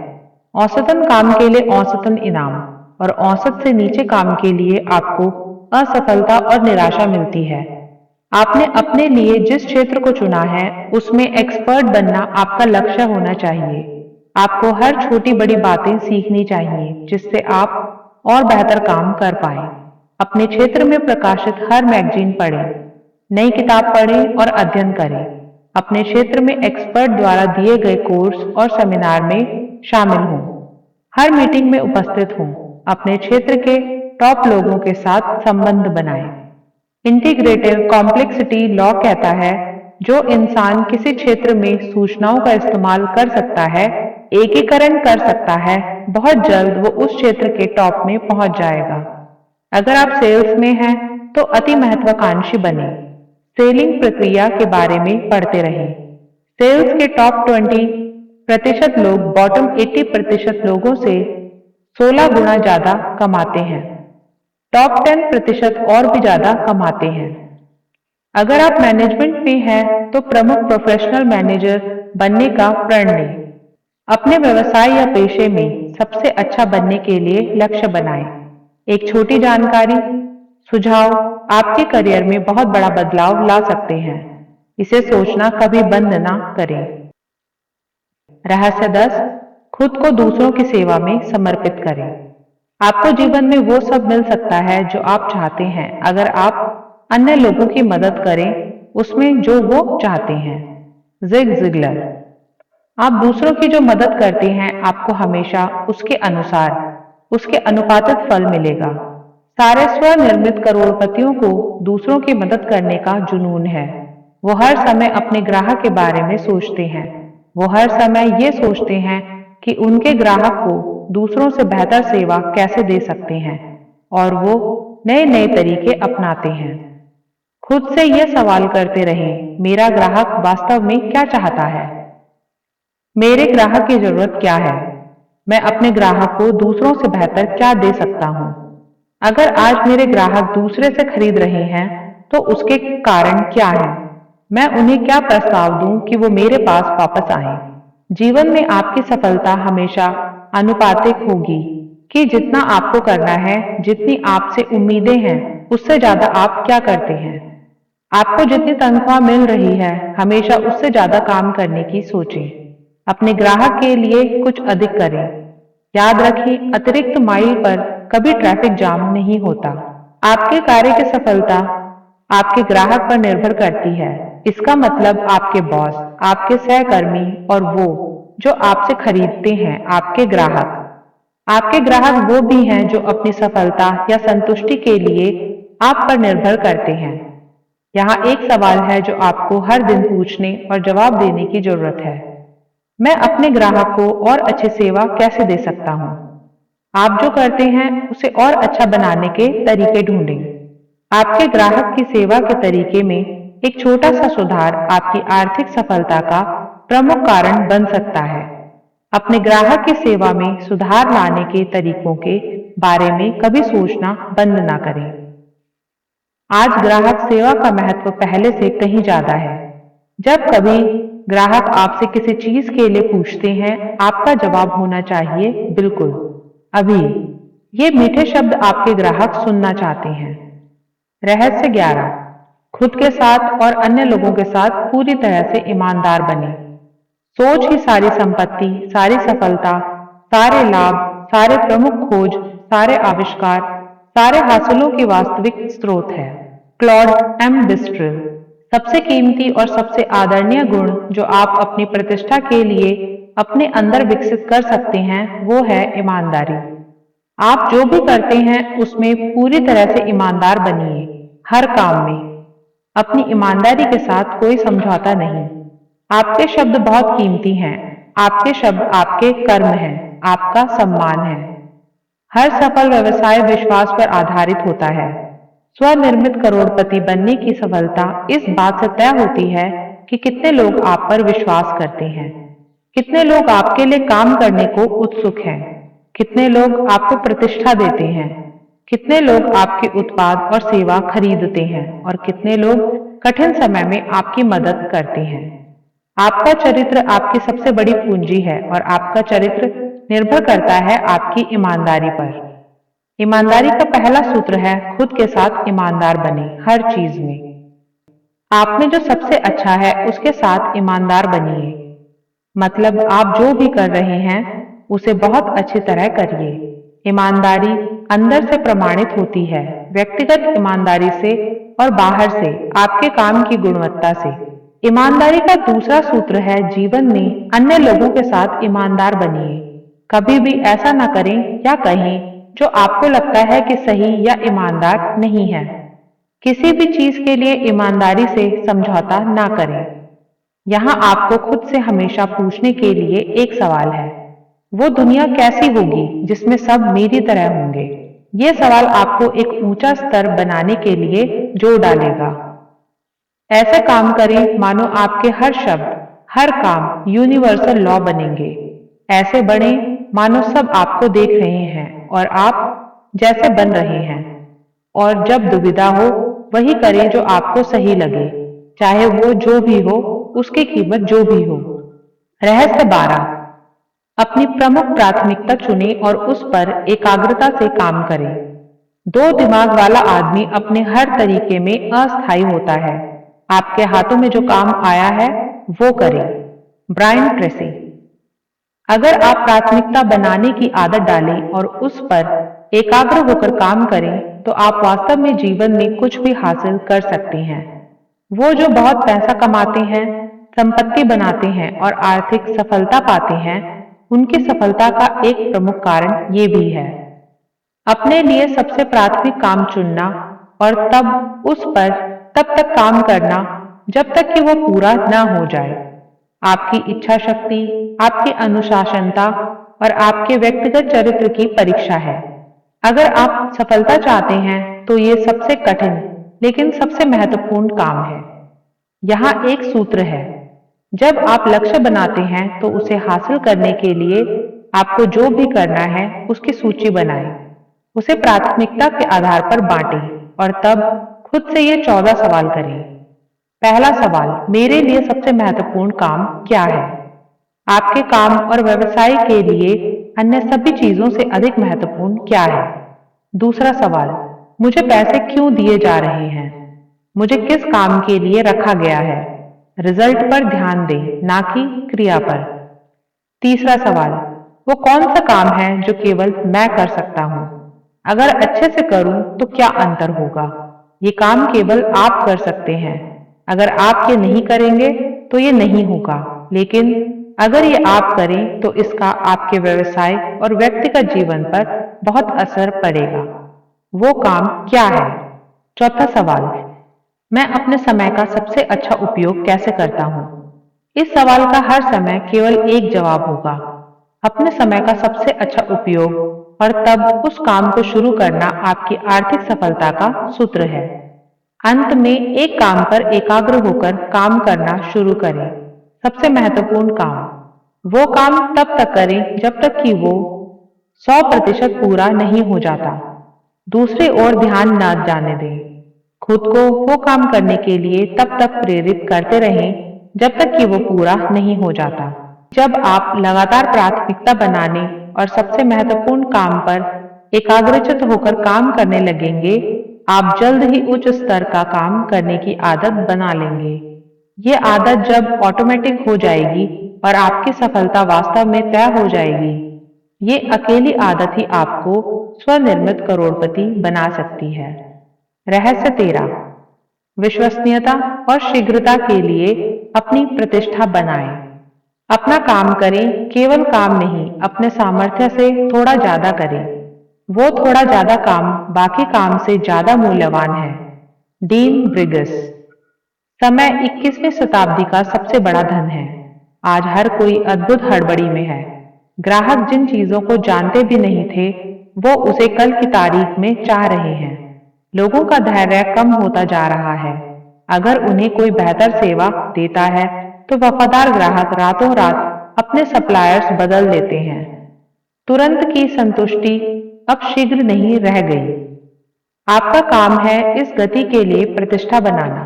औसतन काम के लिए औसतन इनाम और औसत से नीचे काम के लिए आपको असफलता और निराशा मिलती है। आपने अपने लिए जिस क्षेत्र को चुना है उसमें एक्सपर्ट बनना आपका लक्ष्य होना चाहिए। आपको हर छोटी बड़ी बातें सीखनी चाहिए जिससे आप और बेहतर काम कर पाए। अपने क्षेत्र में प्रकाशित हर मैगजीन पढ़ें, नई किताब पढ़ें और अध्ययन करें। अपने क्षेत्र में एक्सपर्ट द्वारा दिए गए कोर्स और सेमिनार में शामिल हों। हर मीटिंग में उपस्थित हों। अपने क्षेत्र के टॉप लोगों के साथ संबंध बनाएं। इंटीग्रेटिव कॉम्प्लेक्सिटी लॉ कहता है जो इंसान किसी क्षेत्र में सूचनाओं का इस्तेमाल कर सकता है, एकीकरण कर सकता है, बहुत जल्द वो उस क्षेत्र के टॉप में पहुंच जाएगा। अगर आप सेल्स में हैं तो अति महत्वाकांक्षी बने। सेलिंग प्रक्रिया के बारे में पढ़ते रहें। सेल्स के टॉप 20% लोग बॉटम 80% लोगों से 16 गुना ज्यादा कमाते हैं। टॉप 10% और भी ज्यादा कमाते हैं। अगर आप मैनेजमेंट में हैं तो प्रमुख प्रोफेशनल मैनेजर बनने का प्रण लें। अपने व्यवसाय या पेशे में सबसे अच्छा बनने के लिए लक्ष्य बनाएं। एक छोटी जानकारी सुझाव आपके करियर में बहुत बड़ा बदलाव ला सकते हैं। इसे सोचना कभी बंद ना करें। रहस्य 10, खुद को दूसरों की सेवा में समर्पित करें। आपको जीवन में वो सब मिल सकता है जो आप चाहते हैं अगर आप अन्य लोगों की मदद करें उसमें जो वो चाहते हैं। Zig Ziglar. आप दूसरों की जो मदद करते हैं आपको हमेशा उसके अनुसार उसके अनुपातित फल मिलेगा। सारे स्वनिर्मित करोड़पतियों को दूसरों की मदद करने का जुनून है। वो हर समय अपने ग्राहक के बारे में सोचते हैं। वो हर समय ये सोचते हैं कि उनके ग्राहक को दूसरों से बेहतर सेवा कैसे दे सकते हैं और वो नए नए तरीके अपनाते हैं। खुद से यह सवाल करते रहें, मेरा ग्राहक वास्तव में क्या चाहता है? मेरे ग्राहक की जरूरत क्या है? मैं अपने ग्राहक को दूसरों से बेहतर क्या दे सकता हूँ? अगर आज मेरे ग्राहक दूसरे से खरीद रहे हैं तो उसके कारण क्या है? मैं उन्हें क्या प्रस्ताव दूं कि वो मेरे पास वापस आए? जीवन में आपकी सफलता हमेशा अनुपातिक होगी कि जितना आपको करना है, जितनी आपसे उम्मीदें हैं, उससे ज्यादा आप क्या करते हैं। आपको जितनी तनख्वाह मिल रही है, हमेशा उससे ज्यादा काम करने की सोचें। अपने ग्राहक के लिए कुछ अधिक करें। याद रखें, अतिरिक्त माइल पर कभी ट्रैफिक जाम नहीं होता। आपके कार्य की सफलता आपके ग्राहक पर निर्भर करती है। इसका मतलब आपके बॉस, आपके सहकर्मी और वो जो आपसे खरीदते हैं, आपके ग्राहक। आपके ग्राहक वो भी हैं जो अपनी सफलता या संतुष्टि के लिए आप पर निर्भर करते हैं। यहाँ एक सवाल है जो आपको हर दिन पूछने और जवाब देने की जरूरत है। मैं अपने ग्राहक को और अच्छी सेवा कैसे दे सकता हूँ? आप जो करते हैं उसे और अच्छा बनाने के तरीके ढूंढें। आपके ग्राहक की सेवा के तरीके में एक छोटा सा सुधार आपकी आर्थिक सफलता का प्रमुख कारण बन सकता है। अपने ग्राहक की सेवा में सुधार लाने के तरीकों के बारे में कभी सोचना बंद ना करें। आज ग्राहक सेवा का महत्व पहले से कहीं ज्यादा है। जब कभी ग्राहक आपसे किसी चीज के लिए पूछते हैं, आपका जवाब होना चाहिए बिल्कुल, अभी। ये मीठे शब्द आपके ग्राहक सुनना चाहते हैं। रहस्य 11, खुद के साथ और अन्य लोगों के साथ पूरी तरह से ईमानदार बने। सोच ही सारी संपत्ति, सारी सफलता, सारे लाभ, सारे प्रमुख खोज, सारे आविष्कार, सारे हासिलों की वास्तविक स्रोत है। Claude M Bristol. सबसे कीमती और सबसे आदरणीय गुण जो आप अपनी प्रतिष्ठा के लिए अपने अंदर विकसित कर सकते हैं वो है ईमानदारी। आप जो भी करते हैं उसमें पूरी तरह से ईमानदार बनिए। हर काम में अपनी ईमानदारी के साथ कोई समझौता नहीं। आपके शब्द बहुत कीमती हैं। आपके शब्द आपके कर्म हैं, आपका सम्मान है। हर सफल व्यवसाय विश्वास पर आधारित होता है। स्वनिर्मित करोड़पति बनने की सफलता इस बात से तय होती है कि कितने लोग आप पर विश्वास करते हैं, कितने लोग आपके लिए काम करने को उत्सुक हैं, कितने लोग आपको प्रतिष्ठा देते हैं, कितने लोग आपके उत्पाद और सेवा खरीदते हैं और कितने लोग कठिन समय में आपकी मदद करते हैं। आपका चरित्र आपकी सबसे बड़ी पूंजी है और आपका चरित्र निर्भर करता है आपकी ईमानदारी पर। ईमानदारी का पहला सूत्र है खुद के साथ ईमानदार बने हर चीज में। आप में जो सबसे अच्छा है उसके साथ ईमानदार बनिए। मतलब आप जो भी कर रहे हैं उसे बहुत अच्छी तरह करिए। ईमानदारी अंदर से प्रमाणित होती है, व्यक्तिगत ईमानदारी से और बाहर से आपके काम की गुणवत्ता से। ईमानदारी का दूसरा सूत्र है जीवन में अन्य लोगों के साथ ईमानदार बनिए। कभी भी ऐसा न करें या कहें जो आपको लगता है कि सही या ईमानदार नहीं है। किसी भी चीज के लिए ईमानदारी से समझौता ना करें। यहाँ आपको खुद से हमेशा पूछने के लिए एक सवाल है, वो दुनिया कैसी होगी जिसमें सब मेरी तरह होंगे? ये सवाल आपको एक ऊंचा स्तर बनाने के लिए जोर डालेगा। ऐसे काम करें मानो आपके हर शब्द, हर काम यूनिवर्सल लॉ बनेंगे। ऐसे बने मानो सब आपको देख रहे हैं और आप जैसे बन रहे हैं। और जब दुविधा हो, वही करें जो आपको सही लगे, चाहे वो जो भी हो, उसकी कीमत जो भी हो। रहस्य 12। अपनी प्रमुख प्राथमिकता चुनें और उस पर एकाग्रता से काम करें। दो दिमाग वाला आदमी अपने हर तरीके में अस्थायी होता है। आपके हाथों में जो काम आया है वो करें। Brian Tracy. अगर आप प्राथमिकता बनाने की आदत डालें और उस पर एकाग्र होकर काम करें तो आप वास्तव में जीवन में कुछ भी हासिल कर सकते हैं। वो जो बहुत पैसा कमाते हैं, संपत्ति बनाते हैं और आर्थिक सफलता पाते हैं, उनकी सफलता का एक प्रमुख कारण ये भी है। अपने लिए सबसे प्राथमिक काम चुनना और तब उस पर तब तक काम करना जब तक कि वो पूरा न हो जाए। आपकी इच्छा शक्ति, आपकी अनुशासनता और आपके व्यक्तिगत चरित्र की परीक्षा है। अगर आप सफलता चाहते हैं तो ये सबसे कठिन लेकिन सबसे महत्वपूर्ण काम है। यहाँ एक सूत्र है। जब आप लक्ष्य बनाते हैं तो उसे हासिल करने के लिए आपको जो भी करना है उसकी सूची बनाएं। उसे प्राथमिकता के आधार पर बांटें और तब खुद से ये 14 सवाल करें। पहला सवाल, मेरे लिए सबसे महत्वपूर्ण काम क्या है? आपके काम और व्यवसाय के लिए अन्य सभी चीजों से अधिक महत्वपूर्ण क्या है? दूसरा सवाल, मुझे पैसे क्यों दिए जा रहे हैं? मुझे किस काम के लिए रखा गया है? रिजल्ट पर ध्यान दें, ना कि क्रिया पर। तीसरा सवाल, वो कौन सा काम है जो केवल मैं कर सकता हूँ? अगर अच्छे से करूं तो क्या अंतर होगा? ये काम केवल आप कर सकते हैं। अगर आप ये नहीं करेंगे तो ये नहीं होगा, लेकिन अगर ये आप करें तो इसका आपके व्यवसाय और व्यक्तिगत जीवन पर बहुत असर पड़ेगा। वो काम क्या है? चौथा सवाल, मैं अपने समय का सबसे अच्छा उपयोग कैसे करता हूँ? इस सवाल का हर समय केवल एक जवाब होगा, अपने समय का सबसे अच्छा उपयोग, और तब उस काम को शुरू करना आपकी आर्थिक सफलता का सूत्र है। अंत में एक काम पर एकाग्र होकर काम करना शुरू करें। सबसे महत्वपूर्ण काम, वो काम तब तक करें जब तक कि वो 100% पूरा नहीं हो जाता। दूसरी ओर ध्यान न जाने दें। खुद को वो काम करने के लिए तब तक प्रेरित करते रहें जब तक कि वो पूरा नहीं हो जाता। जब आप लगातार प्राथमिकता बनाने और सबसे महत्वपूर्ण काम पर एकाग्रचित होकर काम करने लगेंगे, आप जल्द ही उच्च स्तर का काम करने की आदत बना लेंगे। ये आदत जब ऑटोमेटिक हो जाएगी और आपकी सफलता वास्तव में तय हो जाएगी, ये अकेली आदत ही आपको स्वनिर्मित करोड़पति बना सकती है। रहस्य 13। विश्वसनीयता और शीघ्रता के लिए अपनी प्रतिष्ठा बनाएं। अपना काम करें, केवल काम नहीं, अपने सामर्थ्य से थोड़ा ज्यादा करें। वो थोड़ा ज्यादा काम बाकी काम से ज्यादा मूल्यवान है। डीन ब्रिगस। समय 21वीं शताब्दी का सबसे बड़ा धन है। आज हर कोई अद्भुत हड़बड़ी में है। ग्राहक जिन चीजों को जानते भी नहीं थे, वो उसे कल की तारीख में चाह रहे हैं। लोगों का धैर्य कम होता जा रहा है। अगर उन्हें कोई बेहतर सेवा देता है तो वफादार ग्राहक रातों रात अपने सप्लायर्स बदल देते हैं। तुरंत की संतुष्टि अब शीघ्र नहीं रह गई। आपका काम है इस गति के लिए प्रतिष्ठा बनाना।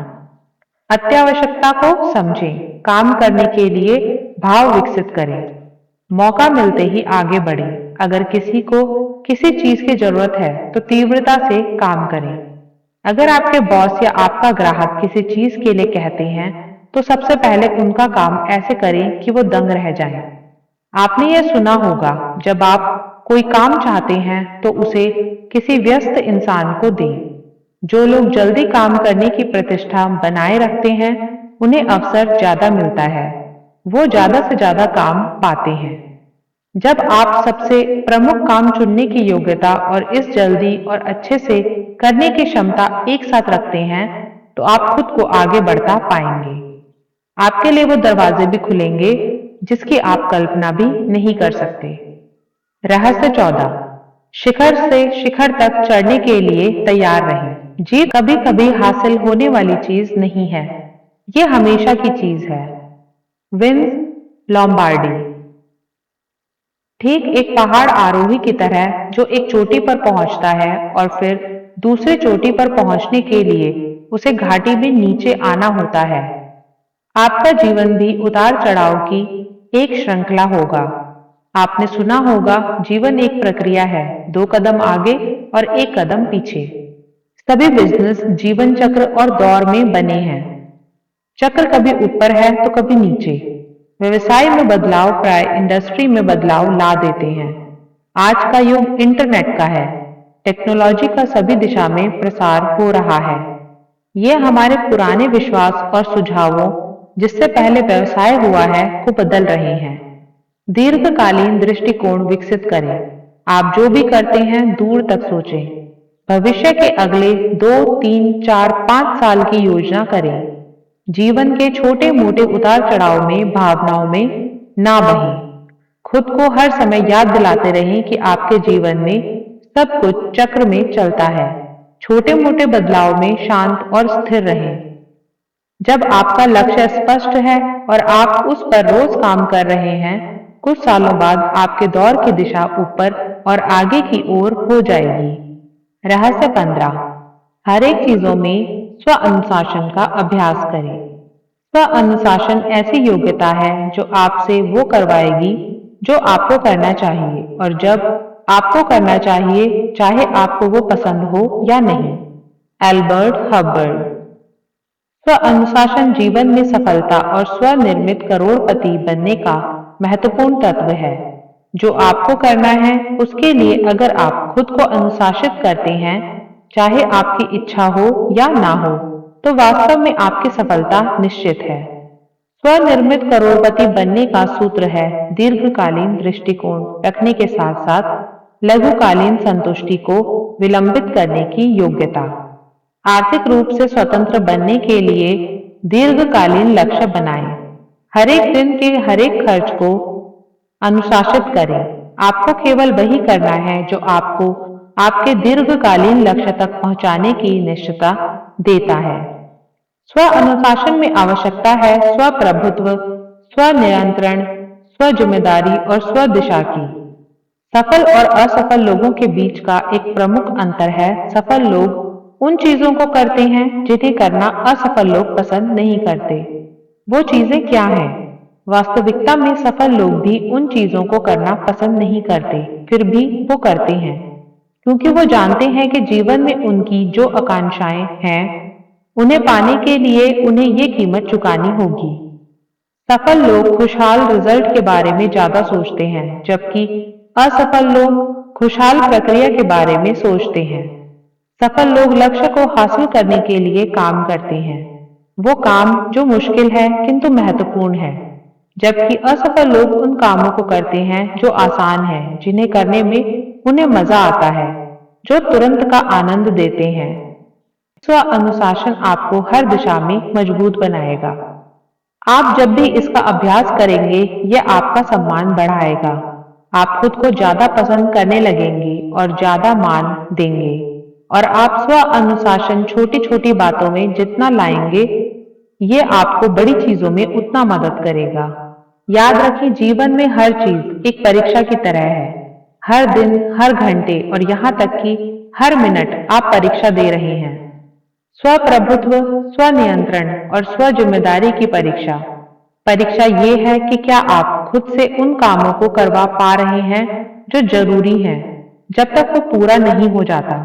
अत्यावश्यकता को समझें, काम करने के लिए भाव विकसित करें, मौका मिलते ही आगे बढ़ें। अगर किसी को किसी चीज की जरूरत है तो तीव्रता से काम करें। अगर आपके बॉस या आपका ग्राहक किसी चीज के लिए कहते हैं तो सबसे पहले उनका काम ऐसे करें कि वो दंग रह जाएं। आपने यह सुना होगा, जब आप कोई काम चाहते हैं तो उसे किसी व्यस्त इंसान को दें। जो लोग जल्दी काम करने की प्रतिष्ठा बनाए रखते हैं, उन्हें अवसर ज्यादा मिलता है। वो ज्यादा से ज्यादा काम पाते हैं। जब आप सबसे प्रमुख काम चुनने की योग्यता और इस जल्दी और अच्छे से करने की क्षमता एक साथ रखते हैं, तो आप खुद को आगे बढ़ता पाएंगे। आपके लिए वो दरवाजे भी खुलेंगे जिसकी आप कल्पना भी नहीं कर सकते। रहस्य 14। शिखर से शिखर तक चढ़ने के लिए तैयार रहें। जीत कभी कभी हासिल होने वाली चीज नहीं है, ये हमेशा की चीज है। Wins Lombardy. ठीक एक पहाड़ आरोही की तरह जो एक चोटी पर पहुंचता है और फिर दूसरे चोटी पर पहुंचने के लिए उसे घाटी में नीचे आना होता है। आपका जीवन भी उतार चढ़ाव की एक श्रृंखला होगा। आपने सुना होगा, जीवन एक प्रक्रिया है, 2 कदम आगे और 1 कदम पीछे। सभी बिजनेस जीवन चक्र और दौर में बने हैं। चक्र कभी ऊपर है तो कभी नीचे। व्यवसाय में बदलाव प्राय इंडस्ट्री में बदलाव ला देते हैं। आज का युग इंटरनेट का है। टेक्नोलॉजी का सभी दिशा में प्रसार हो रहा है। ये हमारे पुराने विश्वास और सुझावों, जिससे पहले व्यवसाय हुआ है, को बदल रहे हैं। दीर्घकालीन दृष्टिकोण विकसित करें। आप जो भी करते हैं दूर तक सोचें। भविष्य के अगले 2, 3, 4, 5 साल की योजना करें। जीवन के छोटे मोटे उतार चढ़ाव में भावनाओं में ना बहें। खुद को हर समय याद दिलाते रहें कि आपके जीवन में सब कुछ चक्र में चलता है। छोटे मोटे बदलाव में शांत और स्थिर रहें। जब आपका लक्ष्य स्पष्ट है और आप उस पर रोज काम कर रहे हैं, कुछ सालों बाद आपके दौर की दिशा ऊपर और आगे की ओर हो जाएगी। रहस्य 15। हर एक चीजों में स्व अनुशासन का अभ्यास करें। स्व अनुशासन ऐसी योग्यता है जो आपसे वो करवाएगी जो आपको करना चाहिए और जब आपको करना चाहिए, चाहे आपको वो पसंद हो या नहीं। Albert Hubbard. स्व अनुशासन जीवन में सफलता और स्वनिर्मित करोड़पति बनने का महत्वपूर्ण तत्व है। जो आपको करना है उसके लिए अगर आप खुद को अनुशासित करते हैं, चाहे आपकी इच्छा हो या ना हो, तो वास्तव में आपकी सफलता निश्चित है। स्वनिर्मित करोड़पति बनने का सूत्र है दीर्घकालीन दृष्टिकोण रखने के साथ साथ लघुकालीन संतुष्टि को विलंबित करने की योग्यता। आर्थिक रूप से स्वतंत्र बनने के लिए दीर्घकालीन लक्ष्य बनाएं। हर एक दिन के हर एक खर्च को अनुशासित करें। आपको केवल वही करना है जो आपको आपके दीर्घकालीन लक्ष्य तक पहुंचाने की निश्चयता देता है। स्व अनुशासन में आवश्यकता है स्व प्रभुत्व, स्व नियंत्रण, स्व जिम्मेदारी और स्व दिशा की। सफल और असफल लोगों के बीच का एक प्रमुख अंतर है, सफल लोग उन चीजों को करते हैं जिन्हें करना असफल लोग पसंद नहीं करते। वो चीजें क्या हैं? वास्तविकता में सफल लोग भी उन चीजों को करना पसंद नहीं करते, फिर भी वो करते हैं, क्योंकि वो जानते हैं कि जीवन में उनकी जो आकांक्षाएं हैं, उन्हें पाने के लिए उन्हें ये कीमत चुकानी होगी। सफल लोग खुशहाल रिजल्ट के बारे में ज्यादा सोचते हैं, जबकि असफल लोग खुशहाल प्रक्रिया के बारे में सोचते हैं। सफल लोग लक्ष्य को हासिल करने के लिए काम करते हैं, वो काम जो मुश्किल है किंतु महत्वपूर्ण है, जबकि असफल लोग उन कामों को करते हैं जो आसान है, जिन्हें करने में उन्हें मजा आता है, जो तुरंत का आनंद देते हैं। स्व अनुशासन आपको हर दिशा में मजबूत बनाएगा। आप जब भी इसका अभ्यास करेंगे, यह आपका सम्मान बढ़ाएगा। आप खुद को ज्यादा पसंद करने लगेंगे और ज्यादा मान देंगे। और आप स्व अनुशासन छोटी छोटी बातों में जितना लाएंगे, ये आपको बड़ी चीजों में उतना मदद करेगा। याद रखें, जीवन में हर चीज एक परीक्षा की तरह है। हर दिन, हर घंटे और यहाँ तक कि हर मिनट आप परीक्षा दे रहे हैं। स्व प्रभुत्व, स्व नियंत्रण और स्व जिम्मेदारी की परीक्षा। परीक्षा ये है कि क्या आप खुद से उन कामों को करवा पा रहे हैं जो जरूरी हैं, जब तक वो पूरा नहीं हो जाता।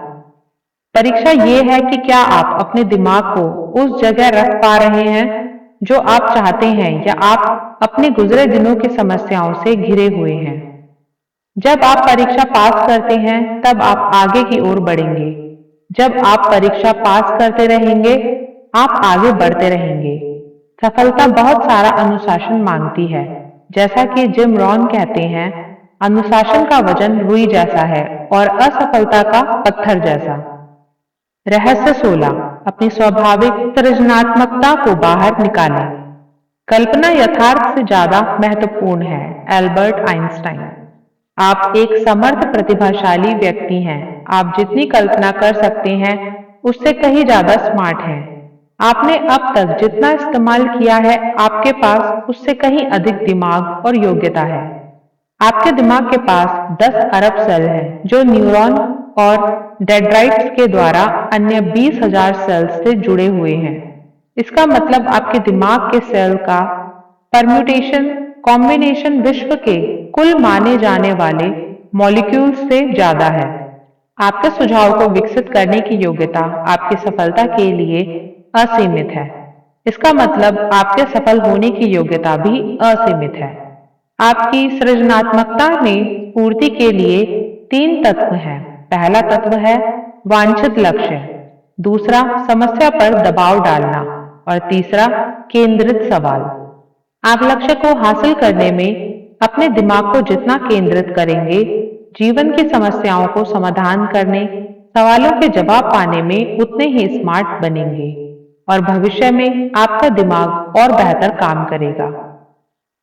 परीक्षा ये है कि क्या आप अपने दिमाग को उस जगह रख पा रहे हैं जो आप चाहते हैं, या आप अपने गुजरे दिनों की समस्याओं से घिरे हुए हैं। जब आप परीक्षा पास करते हैं, तब आप आगे की ओर बढ़ेंगे। जब आप परीक्षा पास करते रहेंगे, आप आगे बढ़ते रहेंगे। सफलता बहुत सारा अनुशासन मांगती है। जैसा कि जिम रॉन कहते हैं, अनुशासन का वजन रुई जैसा है और असफलता का पत्थर जैसा। रहस्य 16। अपनी स्वाभाविक सृजनात्मकता को बाहर निकालें। कल्पना यथार्थ से ज्यादा महत्वपूर्ण है। Albert Einstein. आप एक समर्थ प्रतिभाशाली व्यक्ति हैं। आप जितनी कल्पना कर सकते हैं, उससे कहीं ज्यादा स्मार्ट हैं। आपने अब तक जितना इस्तेमाल किया है, आपके पास उससे कहीं अधिक दिमाग और योग्यता है। आपके दिमाग के पास 10 अरब सेल हैं, जो न्यूरॉन और डेंड्राइट्स के द्वारा अन्य 20,000 सेल्स से जुड़े हुए हैं। इसका मतलब आपके दिमाग के सेल का परम्यूटेशन कॉम्बिनेशन विश्व के कुल माने जाने वाले मॉलिक्यूल्स से ज्यादा है। आपके सुझाव को विकसित करने की योग्यता आपकी सफलता के लिए असीमित है। इसका मतलब आपके सफल होने की योग्यता भी असीमित है। आपकी सृजनात्मकता में पूर्ति के लिए 3 तत्व हैं। पहला तत्व है वांछित लक्ष्य, दूसरा समस्या पर दबाव डालना और तीसरा केंद्रित सवाल। आप लक्ष्य को हासिल करने में अपने दिमाग को जितना केंद्रित करेंगे, जीवन की समस्याओं को समाधान करने, सवालों के जवाब पाने में उतने ही स्मार्ट बनेंगे और भविष्य में आपका दिमाग और बेहतर काम करेगा।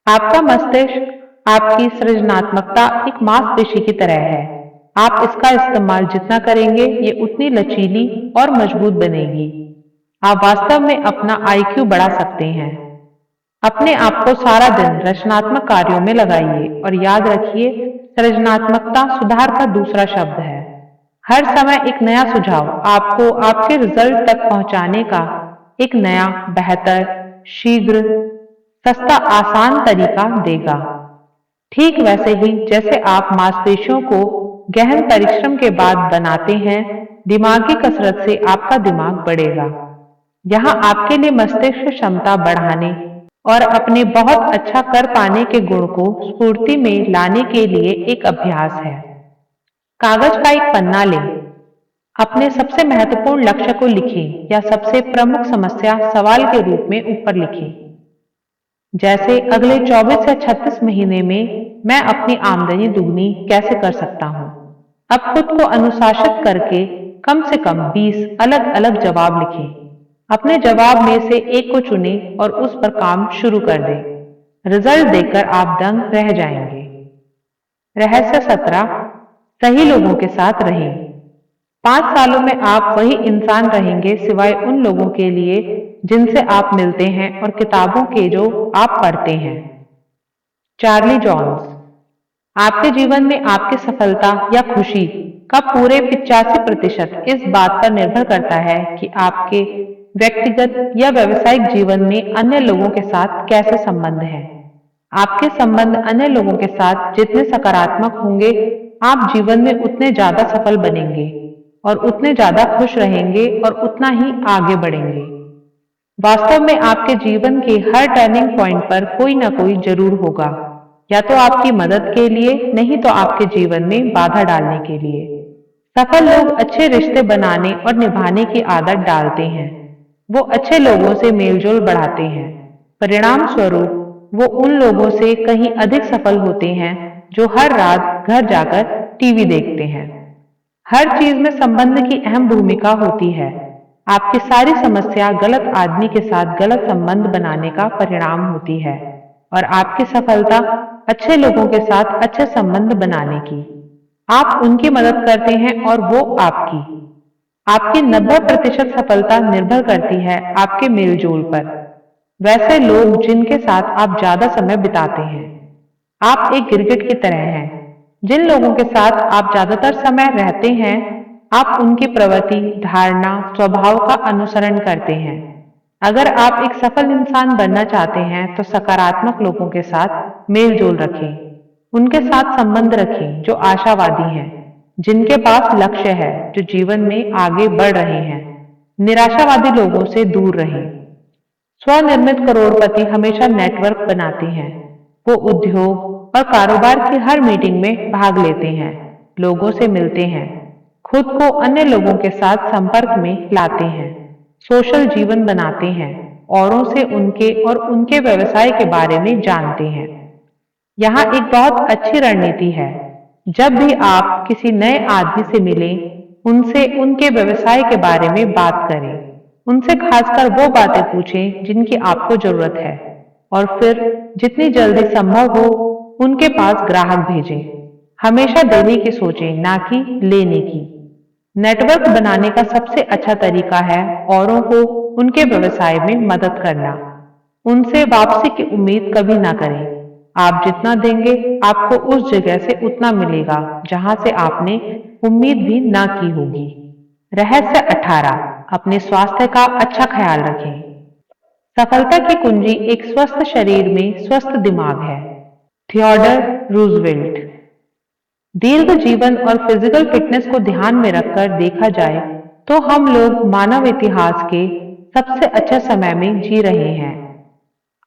आपका मस्तिष्क आपकी सृजनात्मकता एक मांसपेशी की तरह है। आप इसका इस्तेमाल जितना करेंगे, ये उतनी लचीली और मजबूत बनेगी। आप वास्तव में अपना आईक्यू बढ़ा सकते हैं। अपने आप को सारा दिन रचनात्मक कार्यों में लगाइए और याद रखिए, सृजनात्मकता सुधार का दूसरा शब्द है। हर समय एक नया सुझाव आपको आपके रिजल्ट तक पहुंचाने का एक नया, बेहतर, शीघ्र, सस्ता, आसान तरीका देगा। ठीक वैसे ही जैसे आप मांसपेशियों को गहन परिश्रम के बाद बनाते हैं, दिमागी कसरत से आपका दिमाग बढ़ेगा। यहाँ आपके लिए मस्तिष्क क्षमता बढ़ाने और अपने बहुत अच्छा कर पाने के गुण को स्फूर्ति में लाने के लिए एक अभ्यास है। कागज का एक पन्ना लें, अपने सबसे महत्वपूर्ण लक्ष्य को लिखें या सबसे प्रमुख समस्या सवाल के रूप में ऊपर लिखें। जैसे अगले 24 या 36 महीने में मैं अपनी आमदनी दुगनी कैसे कर सकता हूँ। अब खुद को अनुशासित करके कम से कम 20 अलग अलग जवाब लिखें। अपने जवाब में से एक को चुनें और उस पर काम शुरू कर दें। रिजल्ट देखकर आप दंग रह जाएंगे। रहस्य 17, सही लोगों के साथ रहें। 5 सालों में आप वही इंसान रहेंगे सिवाय उन लोगों के लिए जिनसे आप मिलते हैं और किताबों के जो आप पढ़ते हैं। Charlie Jones. आपके जीवन में आपकी सफलता या खुशी का पूरे 85% इस बात पर निर्भर करता है कि आपके व्यक्तिगत या व्यावसायिक जीवन में अन्य लोगों के साथ कैसे संबंध हैं। आपके संबंध अन्य लोगों के साथ जितने सकारात्मक होंगे, आप जीवन में उतने ज्यादा सफल बनेंगे और उतने ज्यादा खुश रहेंगे और उतना ही आगे बढ़ेंगे। वास्तव में आपके जीवन के हर टर्निंग पॉइंट पर कोई ना कोई जरूर होगा, या तो आपकी मदद के लिए, नहीं तो आपके जीवन में बाधा डालने के लिए। सफल लोग अच्छे रिश्ते बनाने और निभाने की आदत डालते हैं। वो अच्छे लोगों से मेलजोल बढ़ाते हैं। परिणाम स्वरूप वो उन लोगों से कहीं अधिक सफल होते हैं जो हर रात घर जाकर टीवी देखते हैं। हर चीज में संबंध की अहम भूमिका होती है। आपकी सारी समस्या गलत आदमी के साथ गलत संबंध बनाने का परिणाम होती है और आपकी सफलता अच्छे लोगों के साथ अच्छे संबंध बनाने की। आप उनकी मदद करते हैं और वो आपकी। आपकी 90% सफलता निर्भर करती है आपके मेलजोल पर। वैसे लोग जिनके साथ आप ज्यादा समय बिताते हैं। आप एक गिरगिट की तरह हैं। जिन लोगों के साथ आप ज्यादातर समय रहते हैं, आप उनकी प्रवृत्ति, धारणा, स्वभाव का अनुसरण करते हैं। अगर आप एक सफल इंसान बनना चाहते हैं तो सकारात्मक लोगों के साथ मेलजोल रखें। उनके साथ संबंध रखें जो आशावादी हैं, जिनके पास लक्ष्य है, जो जीवन में आगे बढ़ रहे हैं। निराशावादी लोगों से दूर रहें। स्वनिर्मित करोड़पति हमेशा नेटवर्क बनाते हैं। वो उद्योग और कारोबार की हर मीटिंग में भाग लेते हैं, लोगों से मिलते हैं, खुद को अन्य लोगों के साथ संपर्क में लाते हैं, सोशल जीवन बनाते हैं, औरों से उनके और उनके व्यवसाय के बारे में जानते हैं। यहाँ एक बहुत अच्छी रणनीति है। जब भी आप किसी नए आदमी से मिलें, उनसे उनके व्यवसाय के बारे में बात करें। उनसे खासकर वो बातें पूछें जिनकी आपको जरूरत है और फिर जितनी जल्दी संभव हो उनके पास ग्राहक भेजें। हमेशा देने की सोचें, ना कि लेने की। नेटवर्क बनाने का सबसे अच्छा तरीका है औरों को उनके व्यवसाय में मदद करना। उनसे वापसी की उम्मीद कभी ना करें। आप जितना देंगे आपको उस जगह से उतना मिलेगा जहां से आपने उम्मीद भी ना की होगी। रहस्य 18, अपने स्वास्थ्य का अच्छा ख्याल रखें। सफलता की कुंजी एक स्वस्थ शरीर में स्वस्थ दिमाग है। Theodore Roosevelt. दीर्घ जीवन और फिजिकल फिटनेस को ध्यान में रखकर देखा जाए तो हम लोग मानव इतिहास के सबसे अच्छे समय में जी रहे हैं।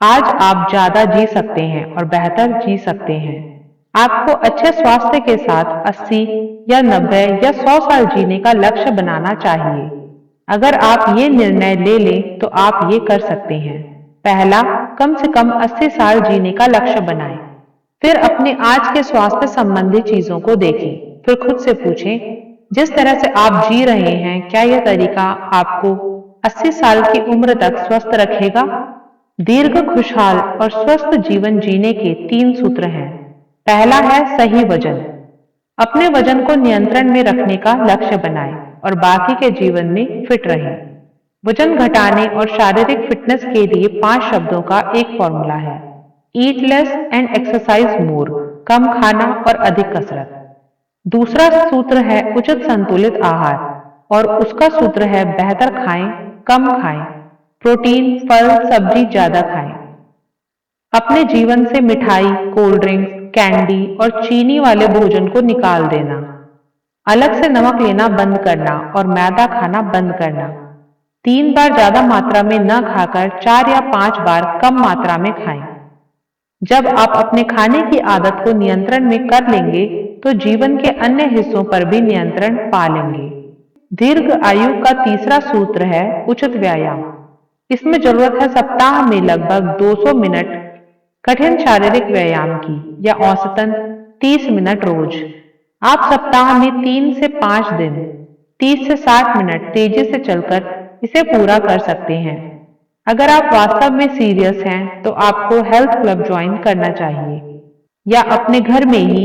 आज आप ज्यादा जी सकते हैं और बेहतर जी सकते हैं। आपको अच्छे स्वास्थ्य के साथ 80 या 90 या 100 साल जीने का लक्ष्य बनाना चाहिए। अगर आप ये निर्णय ले लें तो आप ये कर सकते हैं। पहला, कम से कम 80 साल जीने का लक्ष्य बनाएं। फिर अपने आज के स्वास्थ्य संबंधी चीजों को देखें। फिर खुद से पूछें, जिस तरह से आप जी रहे हैं क्या यह तरीका आपको 80 साल की उम्र तक स्वस्थ रखेगा? दीर्घ, खुशहाल और स्वस्थ जीवन जीने के 3 सूत्र हैं। पहला है सही वजन। अपने वजन को नियंत्रण में रखने का लक्ष्य बनाएं और बाकी के जीवन में फिट रहें। वजन घटाने और शारीरिक फिटनेस के लिए 5 शब्दों का एक फॉर्मूला है। Eat less and exercise more. कम खाना और अधिक कसरत। दूसरा सूत्र है उचित संतुलित आहार और उसका सूत्र है बेहतर खाएं, कम खाएं। प्रोटीन, फल, सब्जी ज्यादा खाएं। अपने जीवन से मिठाई, कोल्ड ड्रिंक्स, कैंडी और चीनी वाले भोजन को निकाल देना। अलग से नमक लेना बंद करना और मैदा खाना बंद करना। 3 बार ज्यादा मात्रा में न खाकर 4 या 5 बार कम मात्रा में खाएं। जब आप अपने खाने की आदत को नियंत्रण में कर लेंगे तो जीवन के अन्य हिस्सों पर भी नियंत्रण पा लेंगे। दीर्घ आयु का तीसरा सूत्र है उचित व्यायाम। इसमें जरूरत है सप्ताह में लगभग 200 मिनट कठिन शारीरिक व्यायाम की या औसतन 30 मिनट रोज। आप सप्ताह में 3 से 5 दिन 30 से 60 मिनट तेजी से चलकर इसे पूरा कर सकते हैं। अगर आप वास्तव में सीरियस हैं तो आपको हेल्थ क्लब ज्वाइन करना चाहिए या अपने घर में ही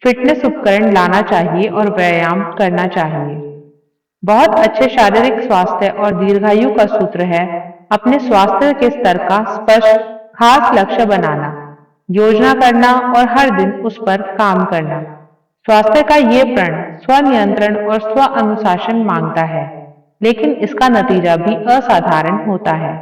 फिटनेस उपकरण लाना चाहिए और व्यायाम करना चाहिए। बहुत अच्छे शारीरिक स्वास्थ्य और दीर्घायु का सूत्र है अपने स्वास्थ्य के स्तर का स्पष्ट खास लक्ष्य बनाना, योजना करना और हर दिन उस पर काम करना। स्वास्थ्य का ये प्रण स्वनियंत्रण और स्व अनुशासन मांगता है, लेकिन इसका नतीजा भी असाधारण होता है।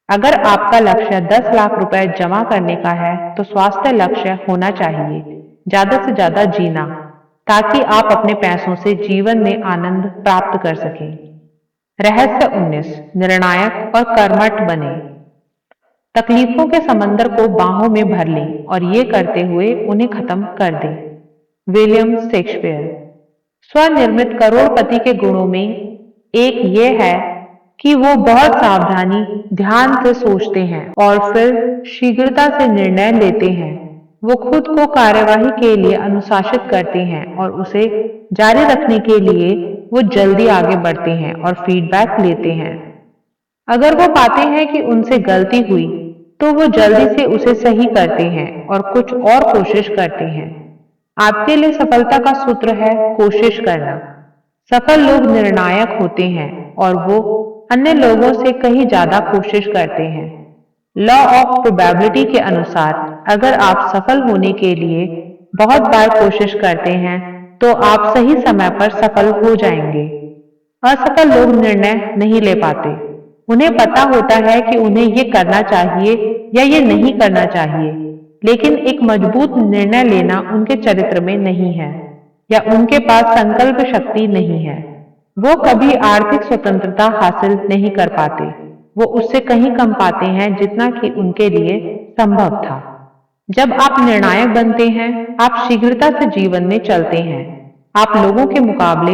अगर आपका लक्ष्य 10 लाख रुपए जमा करने का है तो स्वास्थ्य लक्ष्य होना चाहिए ज्यादा से ज्यादा जीना, ताकि आप अपने पैसों से जीवन में आनंद प्राप्त कर सकें। रहस्य 19, निर्णायक और कर्मठ बने। तकलीफों के समंदर को बाहों में भर लें और ये करते हुए उन्हें खत्म कर दें। William Shakespeare. स्वनिर्मित करोड़पति के गुणों में एक ये है कि वो बहुत सावधानी, ध्यान से सोचते हैं और फिर शीघ्रता से निर्णय लेते हैं। वो खुद को कार्यवाही के लिए अनुशासित करते हैं और उसे जारी रखने के लिए वो जल्दी आगे बढ़ते हैं और फीडबैक लेते हैं। अगर वो पाते हैं कि उनसे गलती हुई तो वो जल्दी से उसे सही करते हैं और कुछ और कोशिश करते हैं। आपके लिए सफलता का सूत्र है कोशिश करना। सफल लोग निर्णायक होते हैं और वो अन्य लोगों से कहीं ज्यादा कोशिश करते हैं। लॉ ऑफ प्रोबेबिलिटी के अनुसार अगर आप सफल होने के लिए बहुत बार कोशिश करते हैं तो आप सही समय पर सफल हो जाएंगे। असफल लोग निर्णय नहीं ले पाते। उन्हें पता होता है कि उन्हें ये करना चाहिए या ये नहीं करना चाहिए, लेकिन एक मजबूत निर्णय लेना उनके चरित्र में नहीं है या उनके पास संकल्प शक्ति नहीं है। वो कभी आर्थिक स्वतंत्रता हासिल नहीं कर पाते। वो उससे कहीं कम पाते हैं जितना कि उनके लिए संभव था। जब आप निर्णायक बनते हैं, आप शीघ्रता से जीवन में चलते हैं। आप लोगों के मुकाबले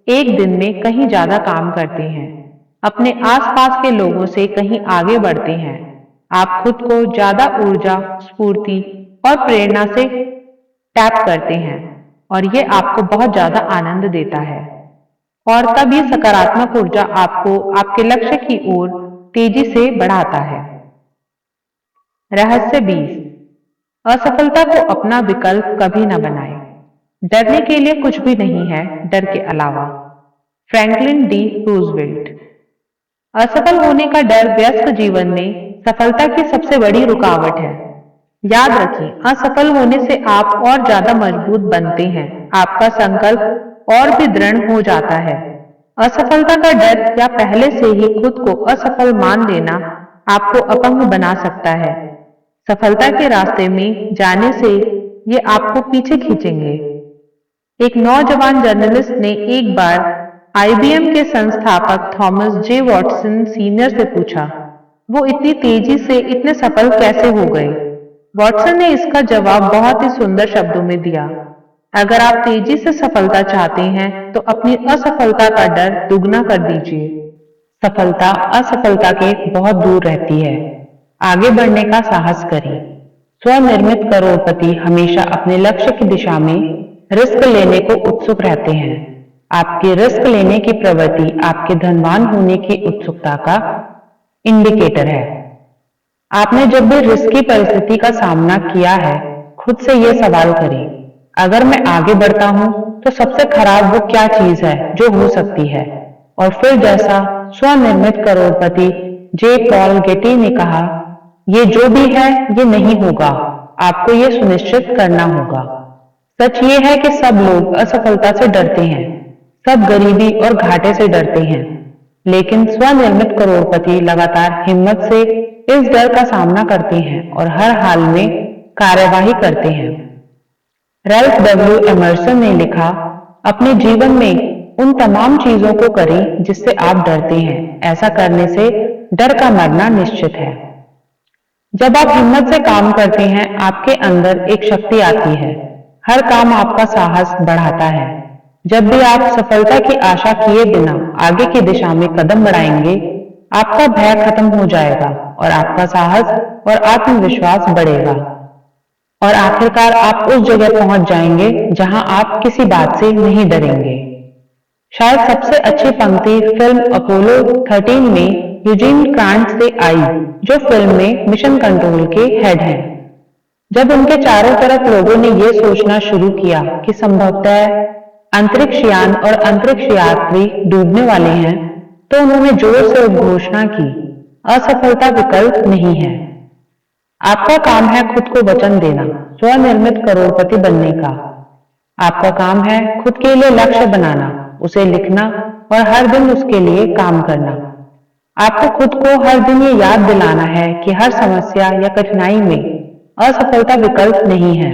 एक दिन में कहीं ज्यादा काम करते हैं। अपने आसपास के लोगों से कहीं आगे बढ़ते हैं। आप खुद को ज्यादा ऊर्जा, स्फूर्ति और प्रेरणा से टैप करते हैं और ये आपको बहुत ज्यादा आनंद देता है। और तब ये सकारात्मक ऊर्जा आपको आपके लक्ष्य की ओर तेजी से बढ़ाता है। रहस्य 20, असफलता को अपना विकल्प कभी न बनाएं। डरने के लिए कुछ भी नहीं है डर के अलावा। Franklin D Roosevelt. असफल होने का डर व्यस्त जीवन में सफलता की सबसे बड़ी रुकावट है। याद रखें, असफल होने से आप और ज्यादा मजबूत बनते हैं, आपका संकल्प और भी दृढ़ हो जाता है। असफलता का डर या पहले से ही खुद को असफल मान लेना आपको अपंग बना सकता है। सफलता के रास्ते में जाने से ये आपको पीछे खींचेंगे। एक नौजवान जर्नलिस्ट ने एक बार आईबीएम के संस्थापक थॉमस जे वॉटसन सीनियर से पूछा, वो इतनी तेजी से इतने सफल कैसे हो गए? वॉटसन ने इसका जवाब बहुत ही सुंदर शब्दों में दिया, अगर आप तेजी से सफलता चाहते हैं तो अपनी असफलता का डर दुगना कर दीजिए। सफलता असफलता के बहुत दूर रहती है। आगे बढ़ने का साहस करें। स्वनिर्मित करोड़पति हमेशा अपने लक्ष्य की दिशा में रिस्क लेने को उत्सुक रहते हैं। आपकी रिस्क लेने की प्रवृत्ति आपके धनवान होने की उत्सुकता का इंडिकेटर है। आपने जब भी रिस्की परिस्थिति का सामना किया है, खुद से यह सवाल करें, अगर मैं आगे बढ़ता हूं तो सबसे खराब वो क्या चीज है जो हो सकती है? और फिर जैसा स्वनिर्मित करोड़पति जे पॉल गेटी ने कहा, ये जो भी है ये नहीं होगा, आपको ये सुनिश्चित करना होगा। सच ये है कि सब लोग असफलता से डरते हैं, सब गरीबी और घाटे से डरते हैं, लेकिन स्वनिर्मित करोड़पति लगातार हिम्मत से इस डर का सामना करते हैं और हर हाल में कार्यवाही करते हैं। रैल्फ डब्ल्यू एमर्सन ने लिखा, अपने जीवन में उन तमाम चीजों को करें जिससे आप डरते हैं, ऐसा करने से डर का मरना निश्चित है। जब आप हिम्मत से काम करते हैं, आपके अंदर एक शक्ति आती है, हर काम आपका साहस बढ़ाता है। जब भी आप सफलता की आशा किए बिना आगे की दिशा में कदम बढ़ाएंगे, आपका भय खत्म हो जाएगा और आपका साहस और आत्मविश्वास बढ़ेगा। और आखिरकार आप उस जगह पहुंच जाएंगे जहां आप किसी बात से नहीं डरेंगे। शायद सबसे अच्छी पंक्ति फिल्म अपोलो 13 में यूजीन ग्रांट से आई, जो फिल्म में मिशन कंट्रोल के हेड हैं। जब उनके चारों तरफ लोगों ने यह सोचना शुरू किया कि संभवतः अंतरिक्ष यान और अंतरिक्ष यात्री डूबने वाले हैं, तो उन्होंने जोर से घोषणा की, असफलता विकल्प नहीं है। आपका काम है खुद को वचन देना, स्वनिर्मित करोड़पति बनने का। आपका काम है खुद के लिए लक्ष्य बनाना, उसे लिखना और हर दिन उसके लिए काम करना। आपको खुद को हर दिन ये याद दिलाना है कि हर समस्या या कठिनाई में असफलता विकल्प नहीं है।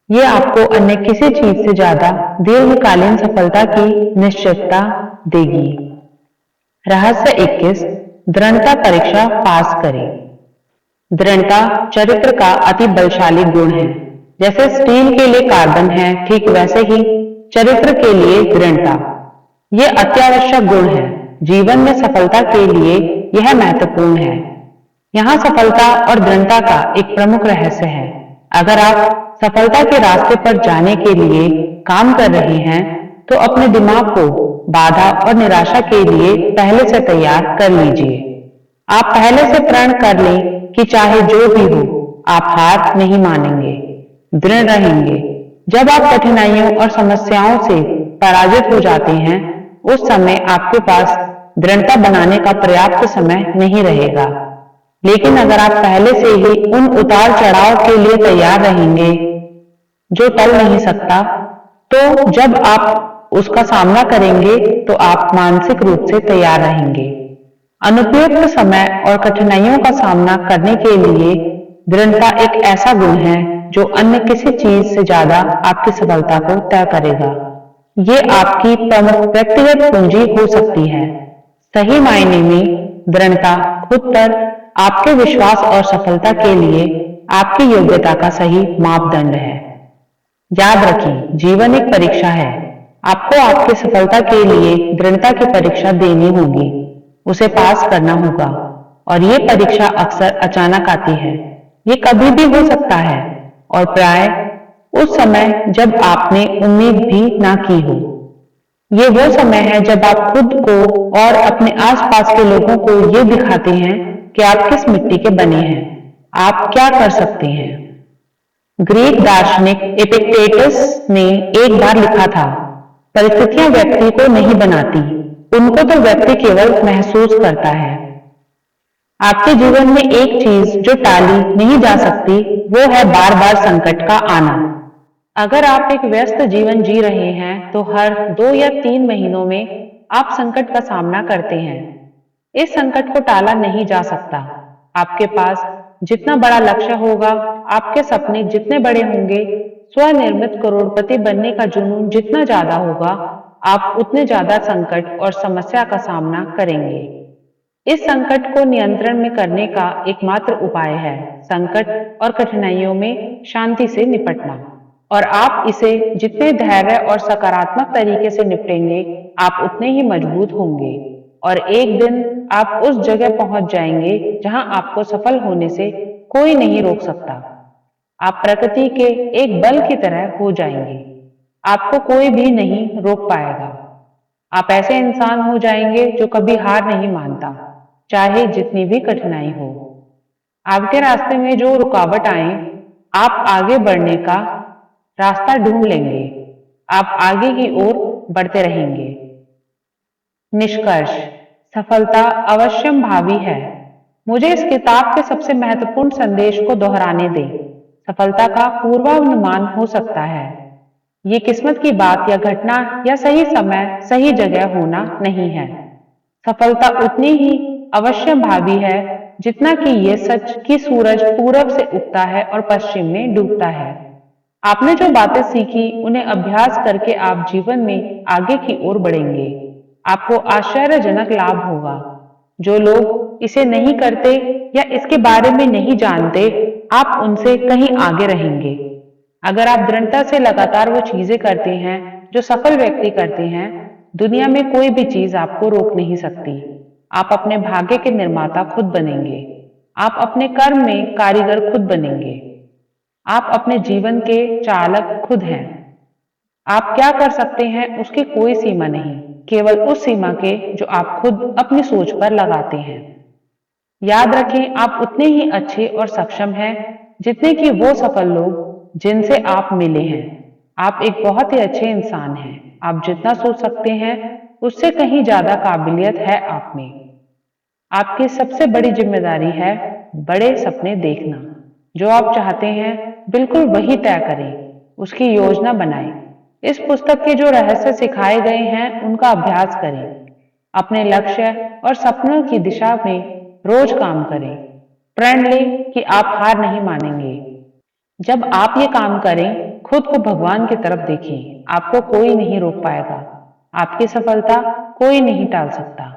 ये आपको अन्य किसी चीज से ज्यादा दीर्घकालीन सफलता की निश्चितता देगी। रहस्य 21, दृढ़ता परीक्षा पास करें। दृढ़ता चरित्र का अति बलशाली गुण है। जैसे स्टील के लिए कार्बन है, ठीक वैसे ही चरित्र के लिए दृढ़ता ये अत्यावश्यक गुण है। जीवन में सफलता के लिए यह महत्वपूर्ण है। यहाँ सफलता और दृढ़ता का एक प्रमुख रहस्य है। अगर आप सफलता के रास्ते पर जाने के लिए काम कर रहे हैं, तो अपने दिमाग को बाधा और निराशा के लिए पहले से तैयार कर लीजिए। आप पहले से प्रण कर लें कि चाहे जो भी हो, आप हार नहीं मानेंगे, दृढ़ रहेंगे। जब आप कठिनाइयों और समस्याओं से पराजित हो जाते हैं, उस समय आपके पास दृढ़ता बनाने का पर्याप्त समय नहीं रहेगा। लेकिन अगर आप पहले से ही उन उतार चढ़ाव के लिए तैयार रहेंगे जो टल नहीं सकता, तो जब आप उसका सामना करेंगे तो आप मानसिक रूप से तैयार रहेंगे। अनुपयुक्त समय और कठिनाइयों का सामना करने के लिए दृढ़ता एक ऐसा गुण है जो अन्य किसी चीज से ज्यादा आपकी सफलता को तय करेगा। ये आपकी प्रमुख व्यक्तिगत पूंजी हो सकती है। सही मायने में दृढ़ता खुद पर आपके विश्वास और सफलता के लिए आपकी योग्यता का सही मापदंड है। याद रखें, जीवन एक परीक्षा है। आपको आपकी सफलता के लिए दृढ़ता की परीक्षा देनी होगी, उसे पास करना होगा। और ये परीक्षा अक्सर अचानक आती है, ये कभी भी हो सकता है और प्राय उस समय जब आपने उम्मीद भी ना की हो। ये वो समय है जब आप खुद को और अपने आसपास के लोगों को ये दिखाते हैं कि आप किस मिट्टी के बने हैं, आप क्या कर सकते हैं। ग्रीक दार्शनिक एपिक्टेटस ने एक बार लिखा था, परिस्थितियां व्यक्ति को नहीं बनाती, उनको तो व्यक्ति केवल महसूस करता है। आपके जीवन में एक चीज जो टाली नहीं जा सकती वो है बार बार संकट का आना। अगर आप एक व्यस्त जीवन जी रहे हैं तो हर 2 या 3 महीनों में आप संकट का सामना करते हैं। इस संकट को टाला नहीं जा सकता। आपके पास जितना बड़ा लक्ष्य होगा, आपके सपने जितने बड़े होंगे, स्वनिर्मित करोड़पति बनने का जुनून जितना ज्यादा होगा, आप उतने ज्यादा संकट और समस्या का सामना करेंगे। इस संकट को नियंत्रण में करने का एकमात्र उपाय है संकट और कठिनाइयों में शांति से निपटना। और आप इसे जितने धैर्य और सकारात्मक तरीके से निपटेंगे, आप उतने ही मजबूत होंगे। और एक दिन आप उस जगह पहुंच जाएंगे जहां आपको सफल होने से कोई नहीं रोक सकता। आप प्रकृति के एक बल की तरह हो जाएंगे। आपको कोई भी नहीं रोक पाएगा। आप ऐसे इंसान हो जाएंगे जो कभी हार नहीं मानता, चाहे जितनी भी कठिनाई हो। आपके रास्ते में जो रुकावट आए, आप आगे बढ़ने का रास्ता ढूंढ लेंगे। आप आगे की ओर बढ़ते रहेंगे। निष्कर्ष, सफलता अवश्यम भावी है। मुझे इस किताब के सबसे महत्वपूर्ण संदेश को दोहराने दें। सफलता का पूर्वानुमान हो सकता है, ये किस्मत की बात या घटना या सही समय सही जगह होना नहीं है। सफलता उतनी ही अवश्य भावी है जितना कि यह सच कि सूरज पूरब से उगता है और पश्चिम में डूबता है। आपने जो बातें सीखी उन्हें अभ्यास करके आप जीवन में आगे की ओर बढ़ेंगे। आपको आश्चर्यजनक लाभ होगा। जो लोग इसे नहीं करते या इसके बारे में नहीं जानते, आप उनसे कहीं आगे रहेंगे। अगर आप दृढ़ता से लगातार वो चीजें करते हैं जो सफल व्यक्ति करते हैं, दुनिया में कोई भी चीज आपको रोक नहीं सकती। आप अपने भाग्य के निर्माता खुद बनेंगे। आप अपने कर्म में कारीगर खुद बनेंगे। आप अपने जीवन के चालक खुद हैं। आप क्या कर सकते हैं उसकी कोई सीमा नहीं, केवल उस सीमा के जो आप खुद अपनी सोच पर लगाते हैं। याद रखें, आप उतने ही अच्छे और सक्षम हैं जितने कि वो सफल लोग जिनसे आप मिले हैं। आप एक बहुत ही अच्छे इंसान हैं। आप जितना सोच सकते हैं उससे कहीं ज्यादा काबिलियत है आप में। आपकी सबसे बड़ी जिम्मेदारी है बड़े सपने देखना। जो आप चाहते हैं बिल्कुल वही तय करें, उसकी योजना बनाएं। इस पुस्तक के जो रहस्य सिखाए गए हैं उनका अभ्यास करें। अपने लक्ष्य और सपनों की दिशा में रोज काम करें। प्रण लें कि आप हार नहीं मानेंगे। जब आप ये काम करें, खुद को भगवान की तरफ देखें। आपको कोई नहीं रोक पाएगा। आपकी सफलता कोई नहीं टाल सकता।